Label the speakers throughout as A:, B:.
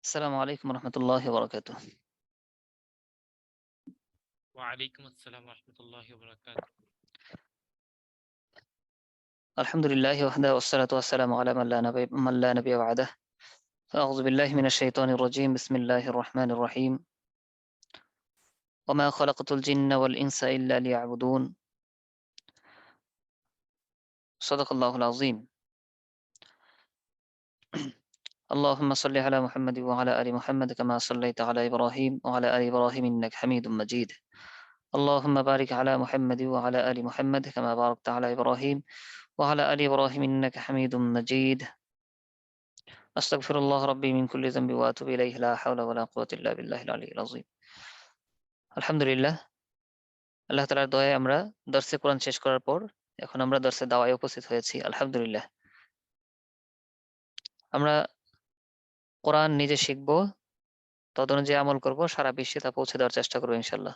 A: আসসালামু আলাইকুম রহমতুল্লাহি ওয়া বারাকাতুহ।
B: ওয়ালাইকুম আসসালাম রহমতুল্লাহি ওয়া বারাকাতুহু।
A: আলহামদুলিল্লাহি ওয়াহদাহু ওয়াসসালাতু ওয়াসসালামু আলা মান লা নাবিয়্যা বা'দাহ। আউযু বিল্লাহি মিনাশ শাইতানির রাজীম। বিসমিল্লাহির রহমানির রহিম। ওয়া মা খালাকতুল জিন্না ওয়াল ইনসা ইল্লা লিয়া'বুদুন। সাদাকাল্লাহুল আযীম। اللهم صل على محمد وعلى آل محمد كما صليت على إبراهيم وعلى آل إبراهيم إنك حميد مجيد. اللهم بارك على محمد وعلى آل محمد كما باركت على إبراهيم وعلى آل إبراهيم إنك حميد مجيد. أستغفر الله ربي من كل ذنب وأتوب إليه لا حول ولا قوة إلا بالله العلي العظيم. আলহামদুলিল্লাহ, আল্লাহ তাআলার দয়ায় আমরা দর্সে কোরআন শেষ করার পর এখন আমরা দর্সে দাওয়ায় উপস্থিত হয়েছি। আলহামদুলিল্লাহ। আমরা কোরআন নিজে শিখব, তদনুযায়ী আমল করব, সারা বিশ্বে তা পৌঁছে দেওয়ার চেষ্টা করব ইনশাআল্লাহ।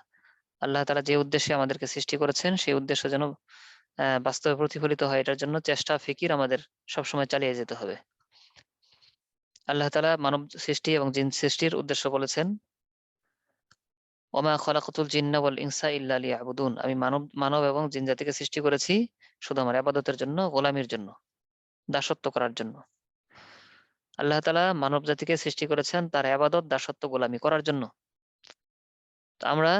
A: আল্লাহ তাআলা যে উদ্দেশ্যে আমাদেরকে সৃষ্টি করেছেন সেই উদ্দেশ্য যেন বাস্তবে প্রতিফলিত হয় এটার জন্য চেষ্টা ফিকির আমাদের সবসময় চালিয়ে যেতে হবে। আল্লাহ তাআলা মানব সৃষ্টি এবং জিন সৃষ্টির উদ্দেশ্য বলেছেন, ওমা খলাকতুল জিন্না ওয়াল ইনসা ইল্লা লিয়াবুদুন। আমি মানব এবং জিন জাতিকে সৃষ্টি করেছি শুধু আমার ইবাদতের জন্য, গোলামির জন্য, দাসত্ব করার জন্য। আল্লাহ তাআলা মানব জাতিকে সৃষ্টি করেছেন তার ইবাদত, দাসত্ব, গোলামি করার জন্য। তো আমরা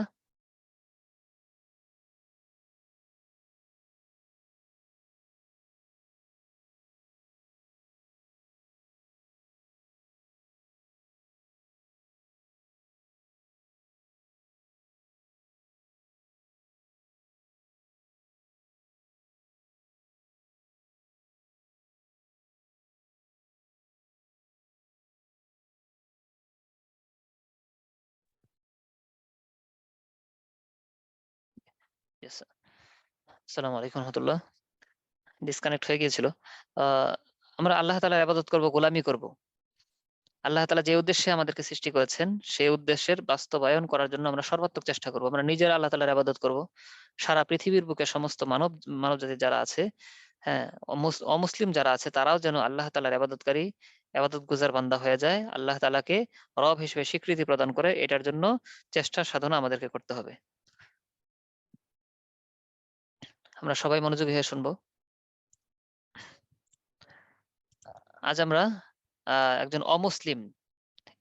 A: ইয়েস, আসসালামু আলাইকুম রাহমাতুল্লাহ। ডিসকানেক্ট হয়ে গিয়েছিল। আ আমরা আল্লাহ তাআলার ইবাদত করব, গোলামি করব। আল্লাহ তাআলা যে উদ্দেশ্যে আমাদেরকে সৃষ্টি করেছেন সেই উদ্দেশ্যের বাস্তবায়ন করার জন্য আমরা সর্বাত্মক চেষ্টা করব। আমরা নিজেরা আল্লাহ তাআলার ইবাদত করব। সারা পৃথিবীর বুকে সমস্ত মানবজাতি যারা আছে, হ্যাঁ, অমুসলিম যারা আছে তারাও যেন আল্লাহ তাআলার ইবাদতকারী, ইবাদতগুজার বান্দা হয়ে যায়। আল্লাহ তাআলাকে রব হিসেবে স্বীকৃতি প্রদান করে এটার জন্য চেষ্টা সাধনা আমাদেরকে করতে হবে। আমরা সবাই মনোযোগী হয়ে শুনবো। আজ আমরা একজন অমুসলিম,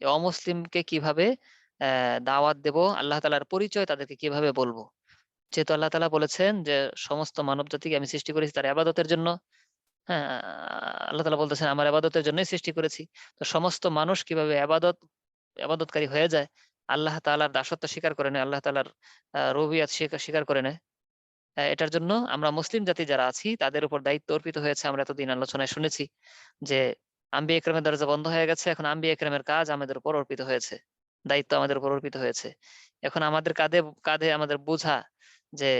A: এই অমুসলিমকে কিভাবে দাওয়াত দেব, আল্লাহ তাআলার পরিচয় তাদেরকে কিভাবে বলবো? যেহেতু আল্লাহ তাআলা বলেছেন যে সমস্ত মানবজাতিকে আমি সৃষ্টি করেছি তার ইবাদতের জন্য। হ্যাঁ, আল্লাহ তাআলা বলতেছেন আমার ইবাদতের জন্যই সৃষ্টি করেছি। তো সমস্ত মানুষ কিভাবে ইবাদতকারী হয়ে যায়, আল্লাহ তাআলার দাসত্ব স্বীকার করে নেয়, আল্লাহ তাআলার রুবুবিয়্যাত স্বীকার করে নেয়। এটার জন্য আমরা মুসলিম জাতি যারা আছি তাদের উপর দায়িত্ব অর্পিত হয়েছে। আমরা এতদিন আলোচনায় শুনেছি যে আম্বিয়া ইকরামের দরজা বন্ধ হয়ে গেছে। এখন আম্বিয়া ইকরামের কাজ আমাদের উপর অর্পিত হয়েছে। দায়িত্ব আমাদের উপর অর্পিত হয়েছে। এখন আমাদের কাঁধে, কাঁধে আমাদের বোঝা যে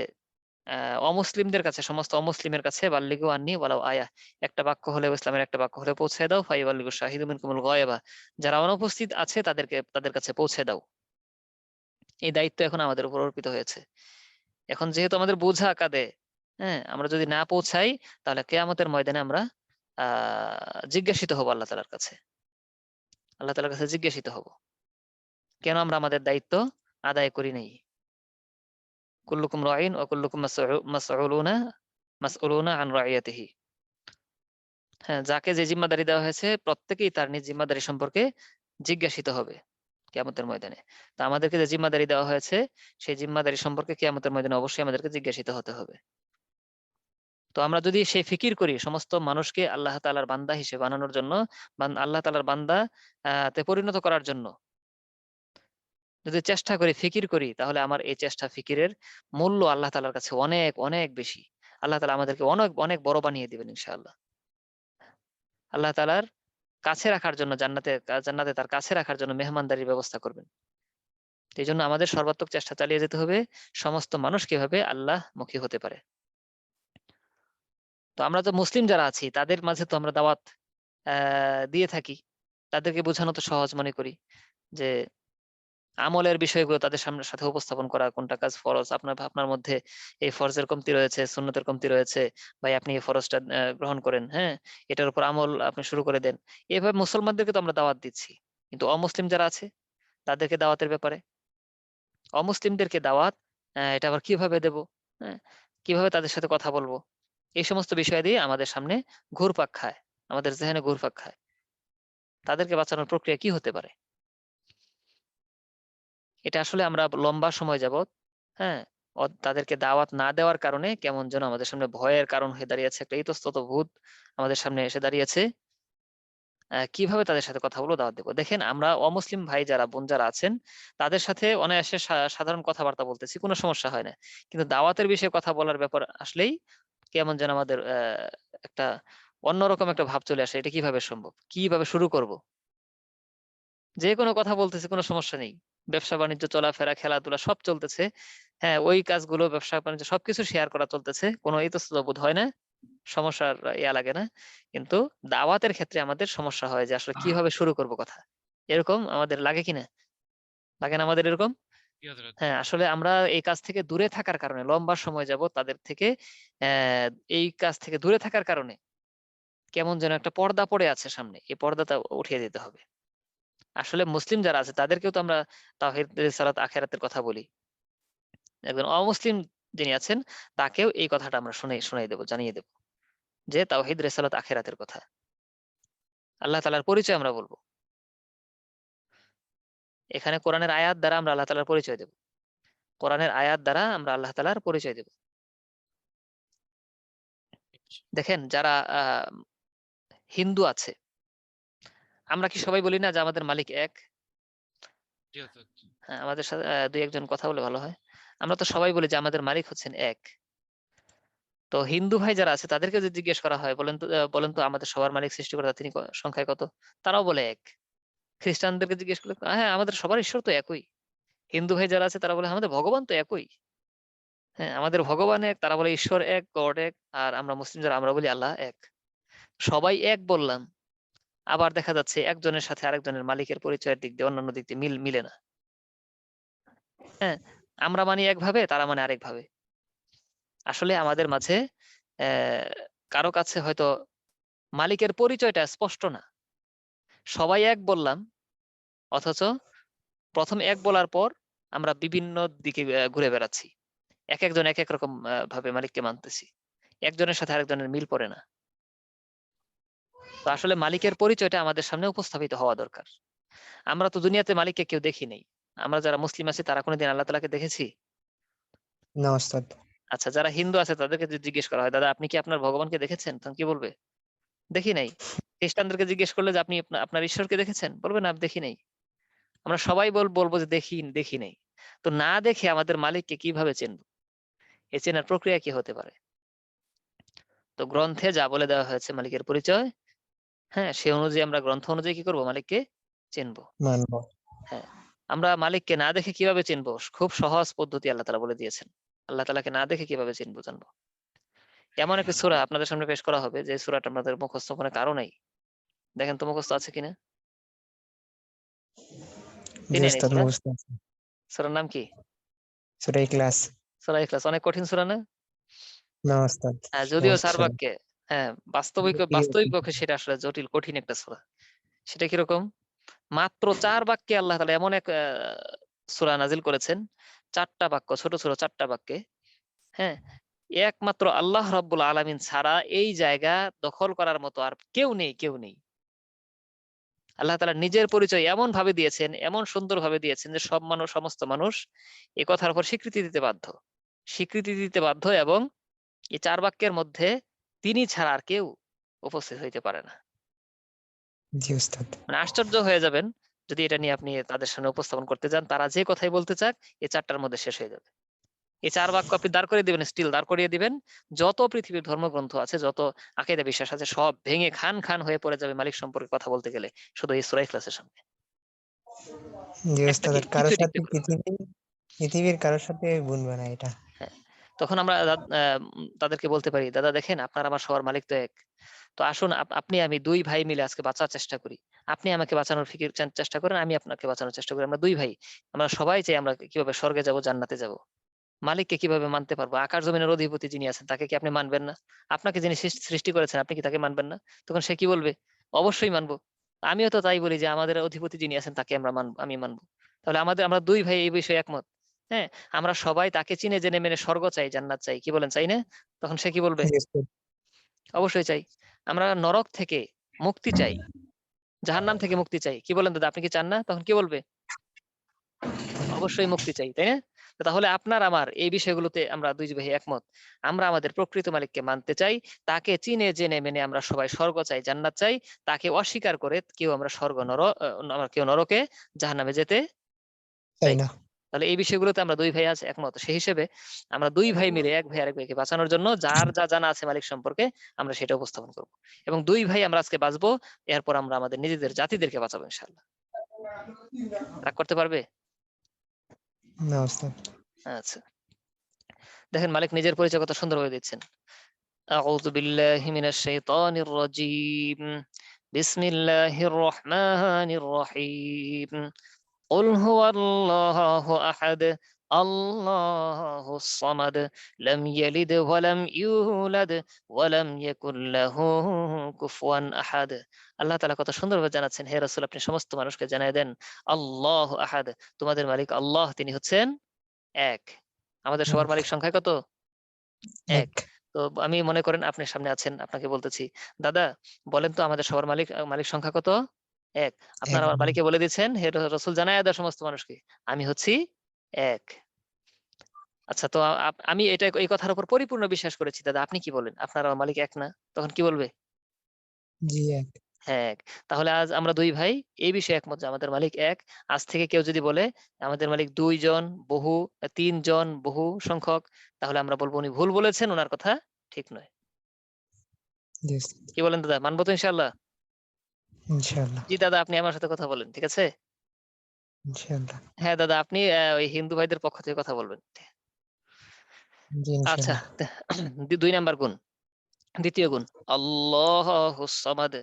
A: আ অমুসলিমদের কাছে, সমস্ত অমুসলিমের কাছে বাল্লিগু আন্নি ওয়ালাউ আয়া। একটা বাক্য হলেও, ইসলামের একটা বাক্য হলেও পৌঁছে দাও। ফাইবাল্লিগু শাহিদুম মিনকুমুল গায়বা। যারা অনুপস্থিত আছে তাদের কাছে পৌঁছে দাও। এই দায়িত্ব এখন আমাদের উপর অর্পিত হয়েছে। এখন যেহেতু আমাদের বোঝা কাঁধে, হ্যাঁ? আমরা যদি না পৌঁছাই তাহলে কিয়ামতের ময়দানে আমরা আ জিজ্ঞাসিত হব আল্লাহ তাআলার কাছে। আল্লাহ তাআলার কাছে জিজ্ঞাসিত হব। কেন আমরা আমাদের দায়িত্ব আদায় করি নাই? কুল্লুকুম রাঈন ওয়া কুল্লুকুম মাসউলুনা আন রাইয়াতিহি। হ্যাঁ, যাকে যে জিম্মাদারি দেওয়া হয়েছে প্রত্যেকেই তার নিজ জিম্মাদারি সম্পর্কে জিজ্ঞাসিত হবে কিয়ামতের ময়দানে। তো আমাদেরকে যে জিম্মাদারি দেওয়া হয়েছে সেই জিম্মাদারি সম্পর্কে কিয়ামতের ময়দানে অবশ্যই আমাদেরকে জিজ্ঞাসিত হতে হবে। তো আমরা যদি সেই ফিকির করি সমস্ত মানুষকে আল্লাহ তাআলার বান্দা হিসেবে বানানোর জন্য, আল্লাহ তাআলার বান্দা তে পরিণত করার জন্য যদি চেষ্টা করি, ফিকির করি, তাহলে আমার এই চেষ্টা ফিকিরের মূল্য আল্লাহ তাআলার কাছে অনেক, অনেক বেশি। আল্লাহ তাআলা আমাদেরকে অনেক, অনেক বড় বানিয়ে দিবেন ইনশাআল্লাহ। আল্লাহ তাআলার কাছে রাখার জন্য জান্নাতে তার কাছে রাখার জন্য মেহমানদারির ব্যবস্থা করবেন। তো এজন্য আমাদের সর্বাত্মক চেষ্টা চালিয়ে যেতে হবে সমস্ত মানুষ কিভাবে আল্লাহমুখী হতে পারে। তো আমরা তো মুসলিম যারা আছি তাদের মাঝে তো আমরা দাওয়াত দিয়ে থাকি। তাদেরকে বোঝানো তো সহজ মনে করি যে আমলের বিষয়গুলো তাদের সাথে উপস্থাপন করা, কোনটা কাজ ফরজ, আপনার মধ্যে এই ফরজের কমতি রয়েছে, সুন্নতের কমতি রয়েছে। ভাই আপনি এই ফরজটা গ্রহণ করেন, হ্যাঁ? এটার উপর আমল আপনি শুরু করে দেন। এভাবে মুসলমানদেরকে তো আমরা দাওয়াত দিচ্ছি। কিন্তু অমুসলিম যারা আছে তাদেরকে দাওয়াতের ব্যাপারে, অমুসলিমদেরকে দাওয়াত এটা আবার কিভাবে দেব, হ্যাঁ, কিভাবে তাদের সাথে কথা বলবো, এই সমস্ত বিষয় দিয়ে আমাদের সামনে ঘুরপাক খায়, আমাদের জেহেনে ঘুরপাক খায়। তাদেরকে বাঁচানোর প্রক্রিয়া কি হতে পারে? এটা আসলে আমরা লম্বা সময় যাবত, হ্যাঁ, তাদেরকে দাওয়াত না দেওয়ার কারণে কেমন যেন আমাদের সামনে ভয়ের কারণ হয়ে দাঁড়িয়েছে, একটা ইতস্তত ভূত আমাদের সামনে এসে দাঁড়িয়েছে। কিভাবে তাদের সাথে কথা বলবো, দাওয়াত দেবো? দেখেন, আমরা অমুসলিম ভাই যারা, বোন যারা আছেন, তাদের সাথে অনায়াসে সাধারণ কথাবার্তা বলতেছি, কোনো সমস্যা হয় না। কিন্তু দাওয়াতের বিষয়ে কথা বলার ব্যাপার আসলেই কেমন যেন আমাদের একটা অন্যরকম একটা ভাব চলে আসে। এটা কিভাবে সম্ভব, কিভাবে শুরু করব? যে কোনো কথা বলতেছি, কোনো সমস্যা নেই। ব্যবসা বাণিজ্য, চলাফেরা, খেলাধুলা সব চলতেছে। হ্যাঁ, ওই কাজগুলো, ব্যবসা বাণিজ্য সবকিছু শেয়ার করা চলতেছে, কোনো ইতস্তত বোধ হয় না, সমস্যার লাগে না। কিন্তু দাওয়াতের ক্ষেত্রে আমাদের সমস্যা হয় যে আসলে কিভাবে শুরু করব কথা। এরকম আমাদের লাগে কিনা? লাগে না আমাদের এরকম?
B: জি হযরত।
A: হ্যাঁ, আসলে আমরা এই কাজ থেকে দূরে থাকার কারণে, লম্বা সময় যাবত তাদের থেকে এই কাজ থেকে দূরে থাকার কারণে কেমন যেন একটা পর্দা পড়ে আছে সামনে। এই পর্দাটা উঠিয়ে দিতে হবে। আসলে মুসলিম যারা আছে তাদেরকেও তো আমরা তাওহীদ, রিসালাত, আখিরাতের কথা বলি। একজন অমুসলিম যিনি আছেন তাকেও এই কথাটা আমরা শুনাই দেব, জানিয়ে দেব যে তাওহীদ, রিসালাত, আখিরাতের কথা। আল্লাহ তাআলার পরিচয় আমরা বলব। এখানে কোরআনের আয়াত দ্বারা আমরা আল্লাহ তাআলার পরিচয় দেব। কোরআনের আয়াত দ্বারা আমরা আল্লাহ তাআলার পরিচয় দেব। দেখেন, যারা হিন্দু আছে, আমরা কি সবাই বলি না যে আমাদের মালিক এক?
B: জি হযরত।
A: হ্যাঁ, আমাদের সাথে ২-১ জন কথা বলে ভালো হয়। আমরা তো সবাই বলি যে আমাদের মালিক হচ্ছেন এক। তো হিন্দু ভাই যারা আছে তাদেরকে যদি জিজ্ঞেস করা হয়, বলেন তো আমাদের সবার মালিক সৃষ্টিকর্তা তিনি সংখ্যায় কত? তারাও বলে এক। খ্রিস্টানদেরকে জিজ্ঞেস করলে, হ্যাঁ, আমাদের সবার ঈশ্বর তো একই। হিন্দু ভাই যারা আছে তারা বলে আমাদের ভগবান তো একই। হ্যাঁ, আমাদের ভগবান এক, তারা বলে ঈশ্বর এক, গড এক। আর আমরা মুসলিম যারা, আমরা বলি আল্লাহ এক। সবাই এক বললাম। আবার দেখা যাচ্ছে একজনের সাথে আরেকজনের মালিকের পরিচয়ের দিক দিয়ে, অন্যান্য দিক দিয়ে মিলে না। হ্যাঁ, আমরা মানি একভাবে, তারা মানে আরেকভাবে। আসলে আমাদের মাঝে কারো কাছে হয়তো মালিকের পরিচয়টা স্পষ্ট না। সবাই এক বললাম, অথচ ১ম এক বলার পর আমরা বিভিন্ন দিকে ঘুরে বেড়াচ্ছি। একেকজন একেক রকম ভাবে মালিককে মানতেছি। একজনের সাথে আরেকজনের মিল পড়ে না। তো আসলে মালিকের পরিচয়টা আমাদের সামনে উপস্থাপিত হওয়া দরকার। আমরা তো দুনিয়াতে মালিককে কেউ দেখি নাই। আমরা যারা মুসলিম আছি তারা কোনদিন আল্লাহ তাআলাকে দেখেছি?
C: না ওস্তাদ।
A: আচ্ছা, যারা হিন্দু আছে তাদেরকে যদি জিজ্ঞেস করা হয়, দাদা আপনি কি আপনার ভগবানকে দেখেছেন? তখন কি বলবে? দেখি নাই। খ্রিস্টানদেরকে জিজ্ঞেস করলে যে আপনি আপনার ঈশ্বরকে দেখেছেন? বলবে না, দেখি নাই। আমরা সবাই বলবো যে দেখি নাই। তো না দেখে আমাদের মালিককে কিভাবে চিনবো? এই চেনার প্রক্রিয়া কি হতে পারে? তো গ্রন্থে যা বলে দেওয়া হয়েছে মালিকের পরিচয়, হ্যাঁ, সে অনুযায়ী আমরা গ্রন্থ অনুযায়ী কি করব? মালিককে চিনবো।
C: মানবো।
A: হ্যাঁ। আমরা মালিককে না দেখে কিভাবে চিনবো? খুব সহজ পদ্ধতি আল্লাহ তাআলা বলে দিয়েছেন। আল্লাহ তাআলাকে না দেখে কিভাবে চিনবো, জানবো? এমন একটা সূরা আপনাদের সামনে পেশ করা হবে যে সূরাটা আপনাদের মুখস্থ মনে কারো নাই। দেখেন তো মুখস্থ আছে কিনা?
C: জি
A: চিনেন এই
C: ওস্তাদ,
A: সূরা?
C: মুখস্থ আছে।
A: সূরার নাম কি?
C: সূরা ইখলাস।
A: সূরা ইখলাস। অনেক কঠিন সূরা না?
C: না ওস্তাদ,
A: হ্যাঁ, যদিও
C: সহজ
A: ৪
C: সরল।
A: বাক্যে, হ্যাঁ, বাস্তবিক পক্ষে সেটা আসলে জটিল, কঠিন একটা সূরা। সেটা কিরকম? মাত্র ৪ বাক্যে আল্লাহ তাআলা এমন এক সূরা নাযিল করেছেন। ৪ টা বাক্য, ছোট, ছোট ৪ টা বাক্যে, হ্যাঁ? একমাত্র আল্লাহ রাব্বুল আলামিন ছাড়া এই জায়গা দখল করার মতো আর কেউ নেই। আল্লাহ তাআলা নিজের পরিচয় এমনভাবে দিয়েছেন, এমন সুন্দরভাবে দিয়েছেন যে সমস্ত মানুষ এ কথার উপর স্বীকৃতি দিতে বাধ্য। স্বীকৃতি দিতে বাধ্য, এবং এই ৪ বাক্যের মধ্যে তিনি ছাড়া আর কেউ উপস্থিত হইতে পারে না।
C: জি ওস্তাদ।
A: মানে আশ্চর্য হয়ে যাবেন যদি এটা নিয়ে আপনি তাদের সামনে উপস্থাপন করতে যান। তারা যে কথাই বলতে চাক এই ৪ টার মধ্যে শেষ হয়ে যাবে। এই ৪ বাক্য আপনি দাঁড় করিয়ে দিবেন, স্টিল দাঁড় করিয়ে দিবেন। যত পৃথিবীর ধর্মগ্রন্থ আছে, যত আকীদা বিশ্বাস আছে, সব ভেঙে খান হয়ে পড়ে যাবে মালিক সম্পর্কে কথা বলতে গেলে, শুধু এই সূরা ইখলাসের সামনে।
C: জি
A: একটা
C: ওস্তাদ, আর কারোর
A: কিছুই
C: সাথে
A: টিকতে পারবে না।
C: পৃথিবীর কারোর সাথে গুনবে না এটা।
A: হ্যাঁ। তখন আমরা তাদেরকে বলতে পারি, দাদা দেখেন আপনার আমার সবার মালিক তো এক। তো আসুন আপনি আমি ২ ভাই মিলে আজকে বাঁচার চেষ্টা করি। আপনি আমাকে বাঁচানোর চেষ্টা করেন, আমি আপনাকে বাঁচানোর চেষ্টা করি। আমরা ২ ভাই। আমরা সবাই চাই আমরা কিভাবে স্বর্গে যাবো, জান্নাতে যাবো। মালিককে কিভাবে মানতে পারবো? আকাশ জমিনের অধিপতি যিনি আছেন তাকে কি আপনি মানবেন না? আপনাকে যিনি সৃষ্টি করেছেন আপনি কি তাকে মানবেন না? তখন সে কি বলবে? অবশ্যই মানবো। আমিও তো তাই বলি যে আমাদের অধিপতি যিনি আছেন তাকে আমি মানবো। তাহলে আমরা দুই ভাই এই বিষয়ে একমত। হ্যাঁ, আমরা সবাই তাকে চিনে জেনে মেনে স্বর্গ চাই, জান্নাত চাই, কি বলেন, চাই না? তখন সে কি বলবে?
C: জি উস্তাদ।
A: অবশ্যই চাই। আমরা নরক থেকে মুক্তি চাই, জাহান্নাম থেকে মুক্তি চাই, কি বলেন দাদা, আপনি কি চান না? তখন কি বলবে? অবশ্যই মুক্তি চাই, তাই না? তো তাহলে আপনার আমার এই বিষয়গুলোতে আমরা দুই ভাই একমত। আমরা আমাদের প্রকৃত মালিককে মানতে চাই, তাকে চিনে জেনে মেনে আমরা সবাই স্বর্গ চাই, জান্নাত চাই। তাকে অস্বীকার করে আমরা কেউ নরকে, জাহান্নামে যেতে
C: তাই
A: চাই।
C: না?
A: তাহলে এই বিষয়গুলোতে আমরা দুই ভাই আছে একমত। সেই হিসেবে আমরা দুই ভাই মিলে এক ভাই আরেক ভাইকে বাঁচানোর জন্য যার যা জানা আছে মালিক সম্পর্কে আমরা সেটা উপস্থাপন করব, এবং দুই ভাই আমরা আজকে বাঁচবো। এরপর আমরা আমাদের নিজেদের জাতিদেরকে বাঁচাবো ইনশাআল্লাহ। রাগ করতে পারবে?
C: না উস্তাদ।
A: আচ্ছা, দেখেন মালিক নিজের পরিচয় কত সুন্দরভাবে দিচ্ছেন। আউযু বিল্লাহি মিনাশ শাইতানির রাজীম। বিসমিল্লাহির রহমানির রহিম। قل هو الله أحد الله الصمد لم يلد ولم يولد ولم يكن له كفوا أحد। আল্লাহ তাআলা কত সুন্দরভাবে জানাচ্ছেন, হে রাসূল আপনি সমস্ত মানুষকে জানিয়ে দেন, আল্লাহ আহাদ, তোমাদের মালিক আল্লাহ, তিনি হচ্ছেন এক। আমাদের সবার মালিক সংখ্যায় কত? এক।
C: এক।
A: তো আমি মনে করেন আপনি সামনে আছেন, আপনাকে বলতেছি, দাদা বলেন তো আমাদের সবার মালিক সংখ্যা কত? এক। আপনার
C: এক।
A: আমার মালিককে বলে দিচ্ছেন, হে রসুল জানায়া দেয় সমস্ত মানুষকে, আমি হচ্ছি এক। আচ্ছা, তো আমি এই কথার উপর পরিপূর্ণ বিশ্বাস করেছি, দাদা আপনি কি বলেন, আপনার আমার মালিক এক না? তখন কি বলবে?
C: জি এক।
A: হ্যাঁ, এক। তাহলে আজ আমরা দুই ভাই এই বিষয়ে একমত যে আমাদের মালিক এক। আজ থেকে কেউ যদি বলে আমাদের মালিক দুইজন, বহু, তিনজন, বহু সংখ্যক, তাহলে আমরা বলবো উনি ভুল বলেছেন, ওনার কথা ঠিক নয়।
C: জি উস্তাদ।
A: কি বলেন দাদা, মানবো তো ইনশাআল্লাহ?
C: ইনশাআল্লাহ।
A: জি দাদা, আপনি আমার সাথে কথা বলেন, ঠিক আছে?
C: ইনশাআল্লাহ।
A: হ্যাঁ দাদা, আপনি ওই হিন্দু ভাইদের পক্ষ থেকে কথা বলবেন।
C: জি
A: আচ্ছা,
C: ইনশাআল্লাহ।
A: ২ নাম্বার গুণ, দ্বিতীয় গুণ, আল্লাহুস সামাদ।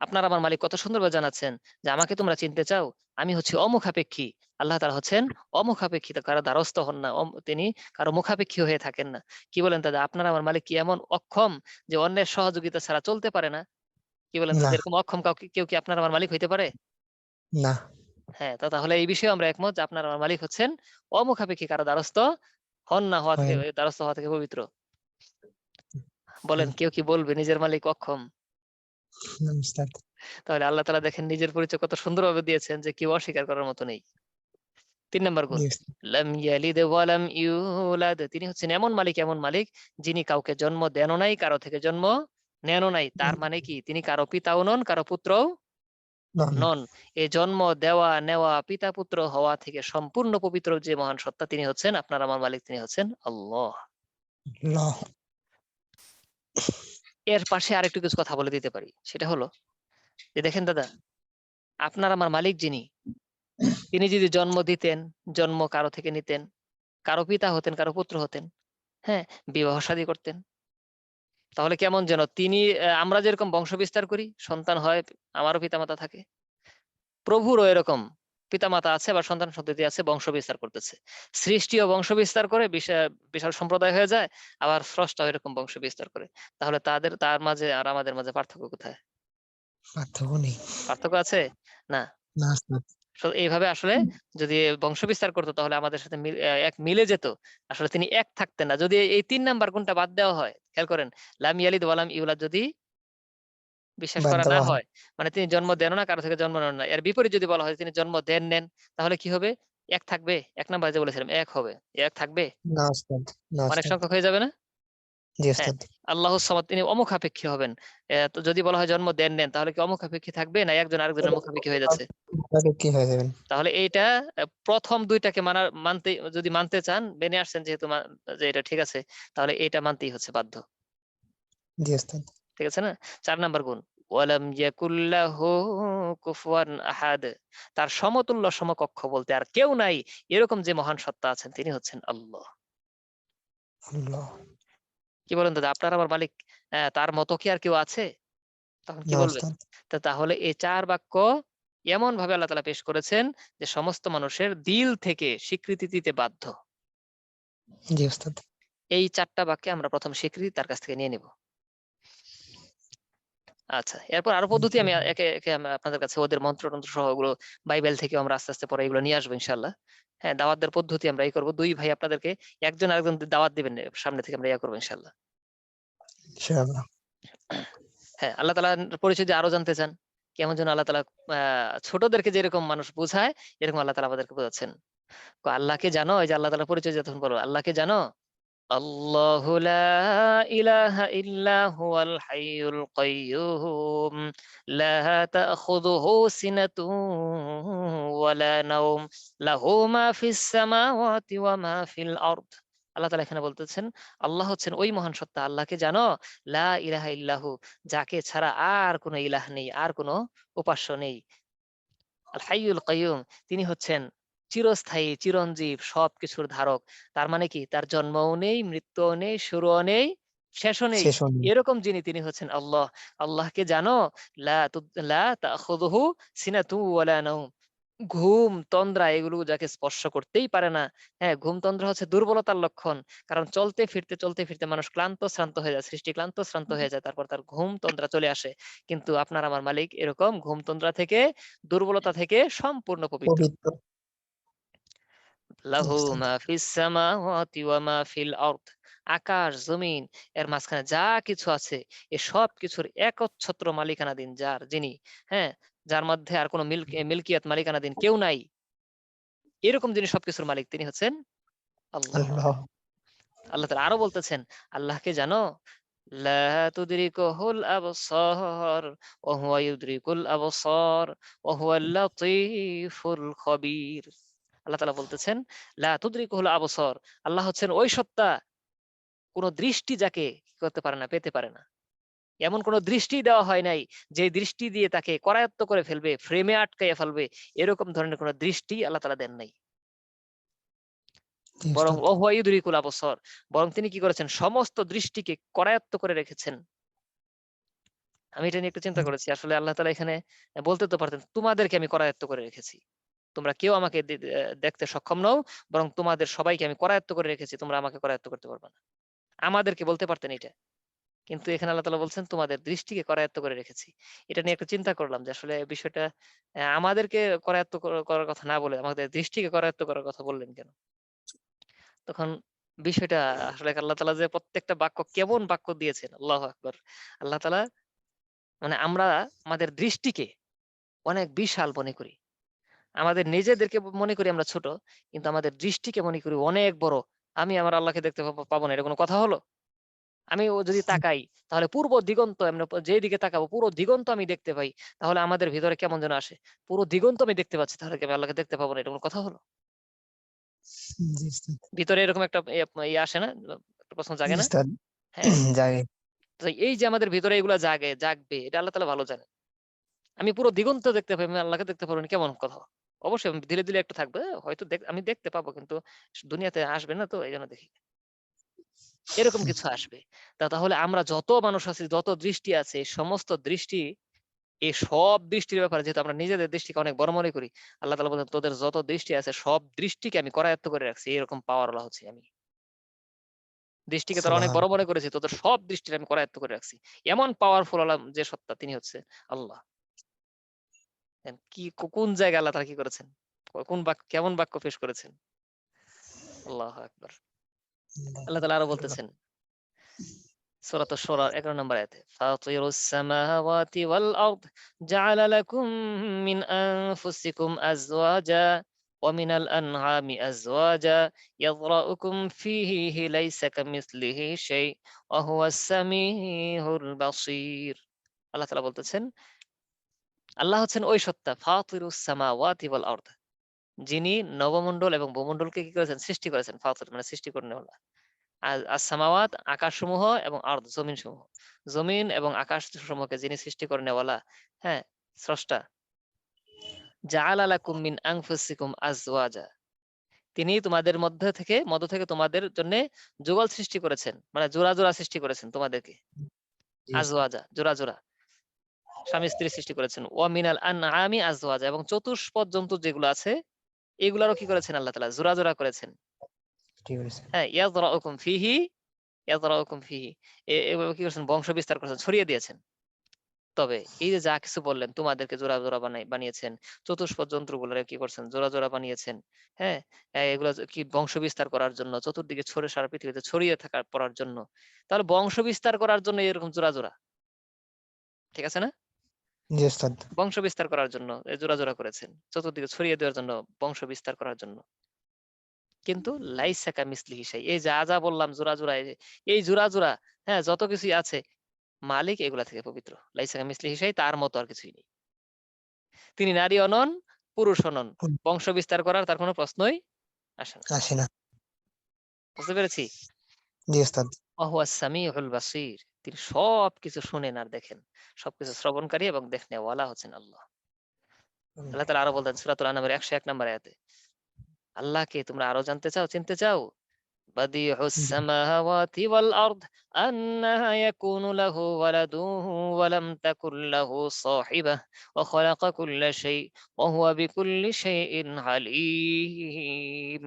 A: আপনার আমার মালিক কত সুন্দরভাবে জানাচ্ছেন যে আমাকে তোমরা চিনতে চাও, আমি হচ্ছি অমুখাপেক্ষী। আল্লাহ তাআলা হচ্ছেন অমুখাপেক্ষী, কারো দ্বারস্থ হন না, তিনি কারো মুখাপেক্ষী হয়ে থাকেন না। কি বলেন দাদা, আপনার আমার মালিক কি এমন অক্ষম যে অন্যের সহযোগিতা ছাড়া চলতে পারে না? কি বলেন দাদা,
C: না।
A: এরকম অক্ষম কেউ কি আপনার আমার মালিক হইতে পারে?
C: না।
A: হ্যাঁ, তাহলে এই বিষয়ে আমরা একমত যে আপনার আমার মালিক হচ্ছেন অমুখাপেক্ষী, কারো দ্বারস্থ হন না,
C: হয় না।
A: দ্বারস্থ হওয়া থেকে পবিত্র। বলেন, কেউ কি বলবে নিজের মালিক অক্ষম?
C: না উস্তাদ।
A: তাহলে আল্লাহ তাআলা দেখেন নিজের পরিচয় কত সুন্দরভাবে দিয়েছেন যে কেউ অস্বীকার করার মতো নেই। ৩ নাম্বার গুণ,
C: জি উস্তাদ।
A: লাম ইয়ালিদ ওয়া লাম ইউলাদ। তিনি হচ্ছেন এমন মালিক যিনি কাউকে জন্ম দেনও নাই, কারো থেকে জন্ম নেনও নাই। তার মানে কি, তিনি কারো পিতাও নন, কারো পুত্রও
C: নন।
A: নন। এই জন্ম দেওয়া নেওয়া পিতা পুত্র হওয়া থেকে সম্পূর্ণ পবিত্র যে মহান সত্তা, তিনি হচ্ছেন আপনার আমার মালিক, তিনি হচ্ছেন আল্লাহ।
C: আল্লাহ।
A: এর পাশে আরেকটু কিছু কথা বলে দিতে পারি, সেটা হলো যে দেখেন দাদা, আপনার আমার মালিক যিনি, তিনি যদি জন্ম দিতেন, জন্ম কারো থেকে নিতেন, কারো পিতা হতেন, কারো পুত্র হতেন, হ্যাঁ, বিবাহ শাদী করতেন, তাহলে কেমন যেন তিনি, আমরা যেরকম বংশ বিস্তার করি, সন্তান হয়, আমারও পিতামাতা থাকে, প্রভুরও এরকম পিতামাতা আছে, আবার সন্তান সন্ততি আছে, বংশ বিস্তার করতেছে। সৃষ্টিও বংশ বিস্তার করে, বিশাল বিশাল সম্প্রদায় হয়ে যায়, আবার স্রষ্টাও এরকম বংশ বিস্তার করে। তাহলে তার মাঝে আর আমাদের মাঝে পার্থক্য কোথায়?
C: পার্থক্য নেই।
A: পার্থক্য আছে না?
C: না উস্তাদ।
A: এইভাবে আসলে যদি বংশ বিস্তার করতো তাহলে আমাদের সাথে এক মিলে যেত। আসলে তিনি এক থাকতেন না। যদি এই ৩ নাম্বার গুণটা বাদ দেওয়া হয়, খেয়াল করেন, লাম ইয়ালিদ ওয়া লাম ইউলাদ যদি বিশ্বাস
C: বাদ
A: করা না
C: দেওয়া হয়।
A: হয়, মানে তিনি জন্ম দেন না, কারো থেকে জন্ম নেন না। এর বিপরীত যদি বলা হয় তিনি জন্ম নেন, তাহলে কি হবে? এক থাকবে। ১ নাম্বার যে বলেছিলাম, এক হবে। এক থাকবে।
C: না উস্তাদ। না
A: অনেক
C: উস্তাদ।
A: সংখ্যক হয়ে যাবে না?
C: জি
A: হ্যাঁ,
C: উস্তাদ।
A: আল্লাহুস সামাদ, তিনি অমুখাপেক্ষী হবেন। তো যদি বলা হয় জন্ম নেন, তাহলে কি অমুখাপেক্ষী থাকবে না একজন আরেকজনের মুখাপেক্ষী হয়ে যাচ্ছে?
C: তাহলে কি হয়ে যাবেন?
A: তাহলে এইটা, প্রথম ২ টাকে মানতে চান, মেনে আসছেন যেহেতু, যে এটা ঠিক আছে, তাহলে এটা মানতেই হচ্ছে বাধ্য।
C: জি উস্তাদ।
A: ঠিক আছে না? ৪ নাম্বার গুণ, ওয়ালাম ইয়াকুল্লাহু কুফুয়ান আহাদ। তার সমতুল্য সমকক্ষ বলতে আর কেউ নাই, এরকম যে মহান সত্তা আছেন তিনি হচ্ছেন আল্লাহ।
C: আল্লাহ।
A: কি বলেন দাদা, আপনার আমার মালিক তার মতো কি আর কেউ আছে? তখন কি
C: না
A: বলবেন?
C: উস্তাদ।
A: তাহলে এই ৪ বাক্য এমন ভাবে আল্লাহ তাআলা পেশ করেছেন যে সমস্ত মানুষের দিল থেকে স্বীকৃতি দিতে বাধ্য।
C: জি উস্তাদ।
A: এই ৪ টা বাক্যে আমরা প্রথম স্বীকৃতি তার কাছ থেকে নিয়ে নিব। আচ্ছা, এরপর আরো পদ্ধতি আমি একে একে আপনাদের কাছে ওদের মন্ত্র সহ ওগুলো বাইবেল থেকে আমরা আস্তে আস্তে পরে এগুলো নিয়ে আসবো ইনশাল্লাহ। হ্যাঁ, দাওয়াতের পদ্ধতি আমরা এই করবো, দুই ভাই আপনাদেরকে একজন আরেকজন দাওয়াত দিবেন, সামনে থেকে আমরা ইয়া করবো ইনশাল্লাহ।
C: ইনশাআল্লাহ।
A: হ্যাঁ, আল্লাহ তাআলার পরিচয় যদি আরো জানতে চান, কেমন যেন আল্লাহ তাআলা ছোটদেরকে যেরকম মানুষ বোঝায়, এরকম আল্লাহ তাআলা আমাদেরকে বোঝাচ্ছেন। আল্লাহকে জানো, এই যে আল্লাহ তাআলার পরিচয় যখন বলো, আল্লাহকে জানো, আল্লাহু লা ইলাহা ইল্লা হুয়াল হাইয়ুল কাইয়্যুম লা তাখুযুহু সিনাতুন ওয়ালা নাওম লাহু মা ফিস সামাওয়াতি ওয়া মা ফিল আরদ। আল্লাহ তাআলা এখানে বলতেছেন আল্লাহ হচ্ছেন ওই মহান সত্তা। আল্লাহকে জানো, লা ইলাহা ইল্লাহু, যাকে ছাড়া আর কোনো ইলাহ নেই, আর কোনো উপাস্য নেই। আল হাইয়ুল কাইয়ুম, তিনি হচ্ছেন চিরস্থায়ী, চিরঞ্জীব, সবকিছুর ধারক। তার মানে কি, তার জন্মও নেই, মৃত্যুও নেই, শুরুও নেই, শেষও নেই।
C: শেষ হয়নি।
A: এরকম যিনি, তিনি হচ্ছেন আল্লাহ। আল্লাহকে জানো, লা তাখুযুহু সিনাতুন ওয়ালা নাওম, ঘুম তন্দ্রা এগুলো যাকে স্পর্শ করতেই পারে না। হ্যাঁ, ঘুম তন্দ্রা হচ্ছে দুর্বলতার লক্ষণ। কারণ চলতে ফিরতে মানুষ ক্লান্ত শ্রান্ত হয়ে যায়, সৃষ্টি ক্লান্ত শ্রান্ত হয়ে যায়, তারপর তার ঘুম তন্দ্রা চলে আসে। কিন্তু আপনার আমার মালিক এরকম ঘুম তন্দ্রা থেকে, দুর্বলতা থেকে সম্পূর্ণ পবিত্র।
C: পবিত্র।
A: লাহু
C: উস্তাদ।
A: মা ফিস সামাওয়াতি ওয়া মা ফিল আরদ, আকাশ জমিন এর মাঝখানে যা কিছু আছে, এ সব কিছুর একচ্ছত্র মালিকানাধীন যার, যিনি, হ্যাঁ, যার মধ্যে আর কোনো মিল্কিয়াত মালিকানাধীন কেউ নাই, এরকম যিনি সবকিছুর মালিক, তিনি হচ্ছেন আল্লাহ।
C: আল্লাহ।
A: আল্লাহ তাআলা আরো বলতেছেন, আল্লাহকে জানো, লা তুদরিকুহুল আবসার ওয়া হুয়া ইউদরিকুল আবসার ওয়া হুয়াল লাতীফুল খবীর। আল্লাহ তাআলা বলতেছেন, লা তুদরিকুহুল আবসার, আল্লাহ হচ্ছেন ওই সত্তা, কোন দৃষ্টি যাকে কি করতে পারে না, পেতে পারে না। এমন কোন দৃষ্টি দেওয়া হয় নাই যে দৃষ্টি দিয়ে তাকে করায়ত্ত করে ফেলবে, ফ্রেমে আটকাইয়া ফেলবে, এরকম ধরনের কোন দৃষ্টি আল্লাহ তাআলা দেন নাই।
C: জি
A: বরং
C: উস্তাদ।
A: ওহুয়া ইউদরিকুল আবসার, বরং তিনি কি করেছেন, সমস্ত দৃষ্টিকে করায়ত্ত করে রেখেছেন। আমি এটা নিয়ে একটু চিন্তা করেছি, আসলে আল্লাহ তাআলা এখানে বলতে তো পারতেন, তোমাদেরকে আমি করায়ত্ত করে রেখেছি, তোমরা কেউ আমাকে দেখতে সক্ষম নও, বরং তোমাদের সবাইকে আমি করায়ত্ত করে রেখেছি, তোমরা আমাকে করায়ত্ত করতে পারবে না। আমাদেরকে বলতে পারতেন এটা, কিন্তু এখানে আল্লাহ তাআলা বলছেন তোমাদের দৃষ্টিকে করায়ত্ত করে রেখেছি। এটা নিয়ে একটু চিন্তা করলাম যে আসলে বিষয়টা আমাদেরকে করায়ত্ত করার কথা না বলে আমাদের দৃষ্টিকে করায়ত্ত করার কথা বললেন কেন? তখন বিষয়টা আসলে আল্লাহ তাআলা যে প্রত্যেকটা বাক্য কেমন বাক্য দিয়েছেন, আল্লাহু আকবার। আল্লাহ তাআলা, মানে আমরা আমাদের দৃষ্টিকে অনেক বিশাল মনে করি। আমাদের নিজেদেরকে মনে করি আমরা ছোট, কিন্তু আমাদের দৃষ্টিকে মনে করি অনেক বড়। আমি আমার আল্লাহকে দেখতে পাবো না, এটা কোনো কথা হলো? আমি যদি তাকাই, তাহলে পূর্ব দিগন্ত, আমরা যেদিকে তাকাবো পুরো দিগন্ত আমি দেখতে পাই, তাহলে আমাদের ভিতরে কেমন যেন আসে, পুরো দিগন্ত আমি দেখতে পাচ্ছি, তাহলে কি আমি আল্লাহকে দেখতে পাবো না, এটা কোনো কথা হলো?
C: জি উস্তাদ।
A: ভিতরে এরকম একটা ইয়ে আসে না, একটা প্রশ্ন
C: জি
A: জাগে না?
C: উস্তাদ।
A: হ্যাঁ,
C: জাগে।
A: তো এই যে আমাদের ভিতরে এগুলা জাগবে, এটা আল্লাহ তাআলা ভালো জানেন। আমি পুরো দিগন্ত দেখতে পাই, আমি আল্লাহকে দেখতে পারবো না, কেমন কথা? অবশ্যই ধীরে ধীরে একটু থাকবে, হয়তো আমি দেখতে পাবো, কিন্তু দুনিয়াতে আসবে না, তো এই জন্য দেখি এরকম কিছু আসবে। তাহলে আমরা যত মানুষ আছি, যত দৃষ্টি আছে, এই সমস্ত দৃষ্টি, এই সব দৃষ্টির ব্যাপারে যেহেতু আমরা নিজেদের দৃষ্টিকে অনেক বড় মনে করি, আল্লাহ তাআলা বলেন তোদের যত দৃষ্টি আছে সব দৃষ্টিকে আমি করায়ত্ত করে রাখছি, এরকম পাওয়ার আল্লাহ হচ্ছি আমি। দৃষ্টিকে তোরা অনেক
C: সুবহান।
A: বড় মনে করেছি, তোদের সব দৃষ্টিকে আমি করায়ত্ত করে রাখছি। এমন পাওয়ারফুল আল্লাহ যে সত্তা, তিনি হচ্ছে আল্লাহ। কি কোন জায়গায় আল্লাহ তাআলা কি করেছেন? কোন বাক্য, কেমন বাক্য পেশ করেছেন? আল্লাহু আকবার। আল্লাহ তাআলা আরো
C: আল্লাহ।
A: বলতেছেন সূরাত আশ-শুরা 11 নম্বর আয়াতে, ফাতিরুস সামাওয়াতি ওয়াল আরদ জাআলা লাকুম মিন আনফুসিকুম আজওয়াজা ওয়া মিনাল আনআমি আজওয়াজা ইয়াযরাউকুম ফীহি লাইসা কামিসলিহি শাই ওয়া হুয়াস সামিউল বাসীর। আল্লাহ তাআলা বলতেছেন, আল্লাহ হচ্ছেন ওই সত্তা, ফাতিরুস সামাওয়াতি ওয়াল আরদ, যিনি নবমণ্ডল এবং ভূমণ্ডলকে কি করেছেন, সৃষ্টি করেছেন। ফাতির মানে সৃষ্টি করেনওয়ালা। আস-সামাওয়াত আকাশসমূহ এবং আরদ জমিনসমূহ। জমিন এবং আকাশসমূহকে যিনি সৃষ্টি করে নেওয়ালা, হ্যাঁ, স্রষ্টা। জাআলা লাকুম মিন আনফুসিকুম আজওয়াজা, তিনি তোমাদের মধ্য থেকে তোমাদের জন্য যুগল সৃষ্টি করেছেন, মানে জোড়া জোড়া সৃষ্টি করেছেন তোমাদেরকে।
C: জি উস্তাদ।
A: আজওয়াজা জোড়া জোড়া, স্বামী স্ত্রী সৃষ্টি করেছেন। ওয়া মিনাল আনআমি আজওয়াজা, এবং চতুষ্পদ জন্তু যেগুলো আছে এগুলারও কি করেছেন আল্লাহ তাআলা, জোড়া জোড়া করেছেন।
C: ঠিক বলেছেন।
A: হ্যাঁ, ইয়াযরাউকুম ফিহি, ইয়াযরাউকুম ফিহি, এভাবে কি করেছেন, বংশ বিস্তার করেছেন, ছড়িয়ে দিয়েছেন। তবে এই যে যা কিছু বললেন, তোমাদেরকে জোড়া জোড়া বানিয়েছেন, চতুষ্পদ যন্ত্রগুলোরে কি করছেন, জোড়া জোড়া বানিয়েছেন, হ্যাঁ, এগুলো কি বংশ বিস্তার করার জন্য, চতুর্দিকে ছড়ে সারা পৃথিবীতে ছড়িয়ে থাকার পড়ার জন্য। তাহলে বংশ বিস্তার করার জন্য এরকম জোড়া জোড়া, ঠিক আছে না?
C: জি ওস্তাদ।
A: বংশ বিস্তার করার জন্য জোড়া জোড়া করেছেন, চতুর্দিকে ছড়িয়ে দেওয়ার জন্য, বংশ বিস্তার করার জন্য। কিন্তু লাইসা কামিসলিহি শাই, এই যা যা বললাম জোড়া জোড়া, এই জোড়া জোড়া, হ্যাঁ, যত কিছুই আছে, মালিক এগুলা থেকে পবিত্র। লাইসা কামিসলিহি শাই, তার মতো আর কিছুই নেই। তিনি নারীও নন, পুরুষও নন, বংশ বিস্তার করার তার কোনো প্রশ্নই আসে না।
C: আসে না।
A: বুঝতে পেরেছি?
C: জি ওস্তাদ।
A: ওয়াহুয়াস সামিউল বাসীর, তিনি সবকিছু শুনেন আর দেখেন, সবকিছু শ্রবণকারী এবং দেখনেওয়ালা হচ্ছেন আল্লাহ। আল্লাহ তাআলা আরো বলতেন সূরাতুল আনআমের 101 নম্বর আয়াতে, আল্লাহকে তোমরা আরো জানতে চাও, চিনতে চাও? বাদিউস সামাওয়াতি ওয়াল আরদ আন্না ইয়াকুনু লাহু ওয়ালাদুন ওয়া লাম তাকুল লাহু সাহিবাহ ওয়া খালাকা কুল্লা শাই ওয়া হুয়া বিকুল্লি শাইইন আলীম।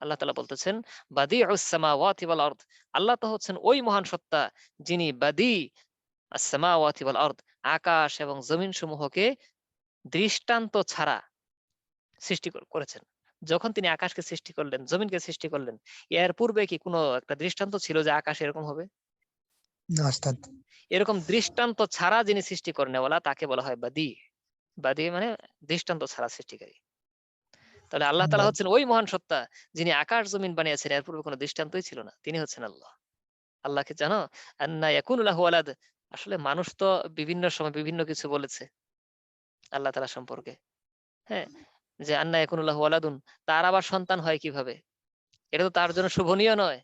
A: আল্লাহ তাআলা বলতেছেন, বাদিউস সামাওয়াতি ওয়াল আরদ, আল্লাহ তো হচ্ছেন ওই মহান সত্তা যিনি বাদি আস সামাওয়াতি ওয়াল আরদ, আকাশ এবং জমিন সমূহকে দৃষ্টান্ত ছাড়া সৃষ্টি করেছেন। যখন তিনি আকাশকে সৃষ্টি করলেন, জমিনকে সৃষ্টি করলেন, এর পূর্বে কি কোনো একটা দৃষ্টান্ত ছিল যে আকাশ এরকম হবে?
C: না ওস্তাদ।
A: এরকম দৃষ্টান্ত ছাড়া যিনি সৃষ্টি করেনওয়ালা তাকে বলা হয় বাদি। বাদি মানে দৃষ্টান্ত ছাড়া সৃষ্টিকারী। তাহলে আল্লাহ তাআলা হচ্ছেন ওই মহান সত্তা যিনি আকাশ জমিন বানিয়েছেন, এর পূর্বে কোনো দৃষ্টান্তই ছিল না। তিনি হচ্ছেন আল্লাহ। আল্লাহকে জানো? আন্না ইয়াকুনু লাহু ওয়ালাদ, আসলে মানুষ তো বিভিন্ন সময় বিভিন্ন কিছু বলেছে আল্লাহ তাআলা সম্পর্কে, হ্যাঁ, যে আন্না ইয়াকুনু লাহু ওয়ালাদুন, তার আবার সন্তান হয় কিভাবে? এটা তো তার জন্য শোভনীয় নয়।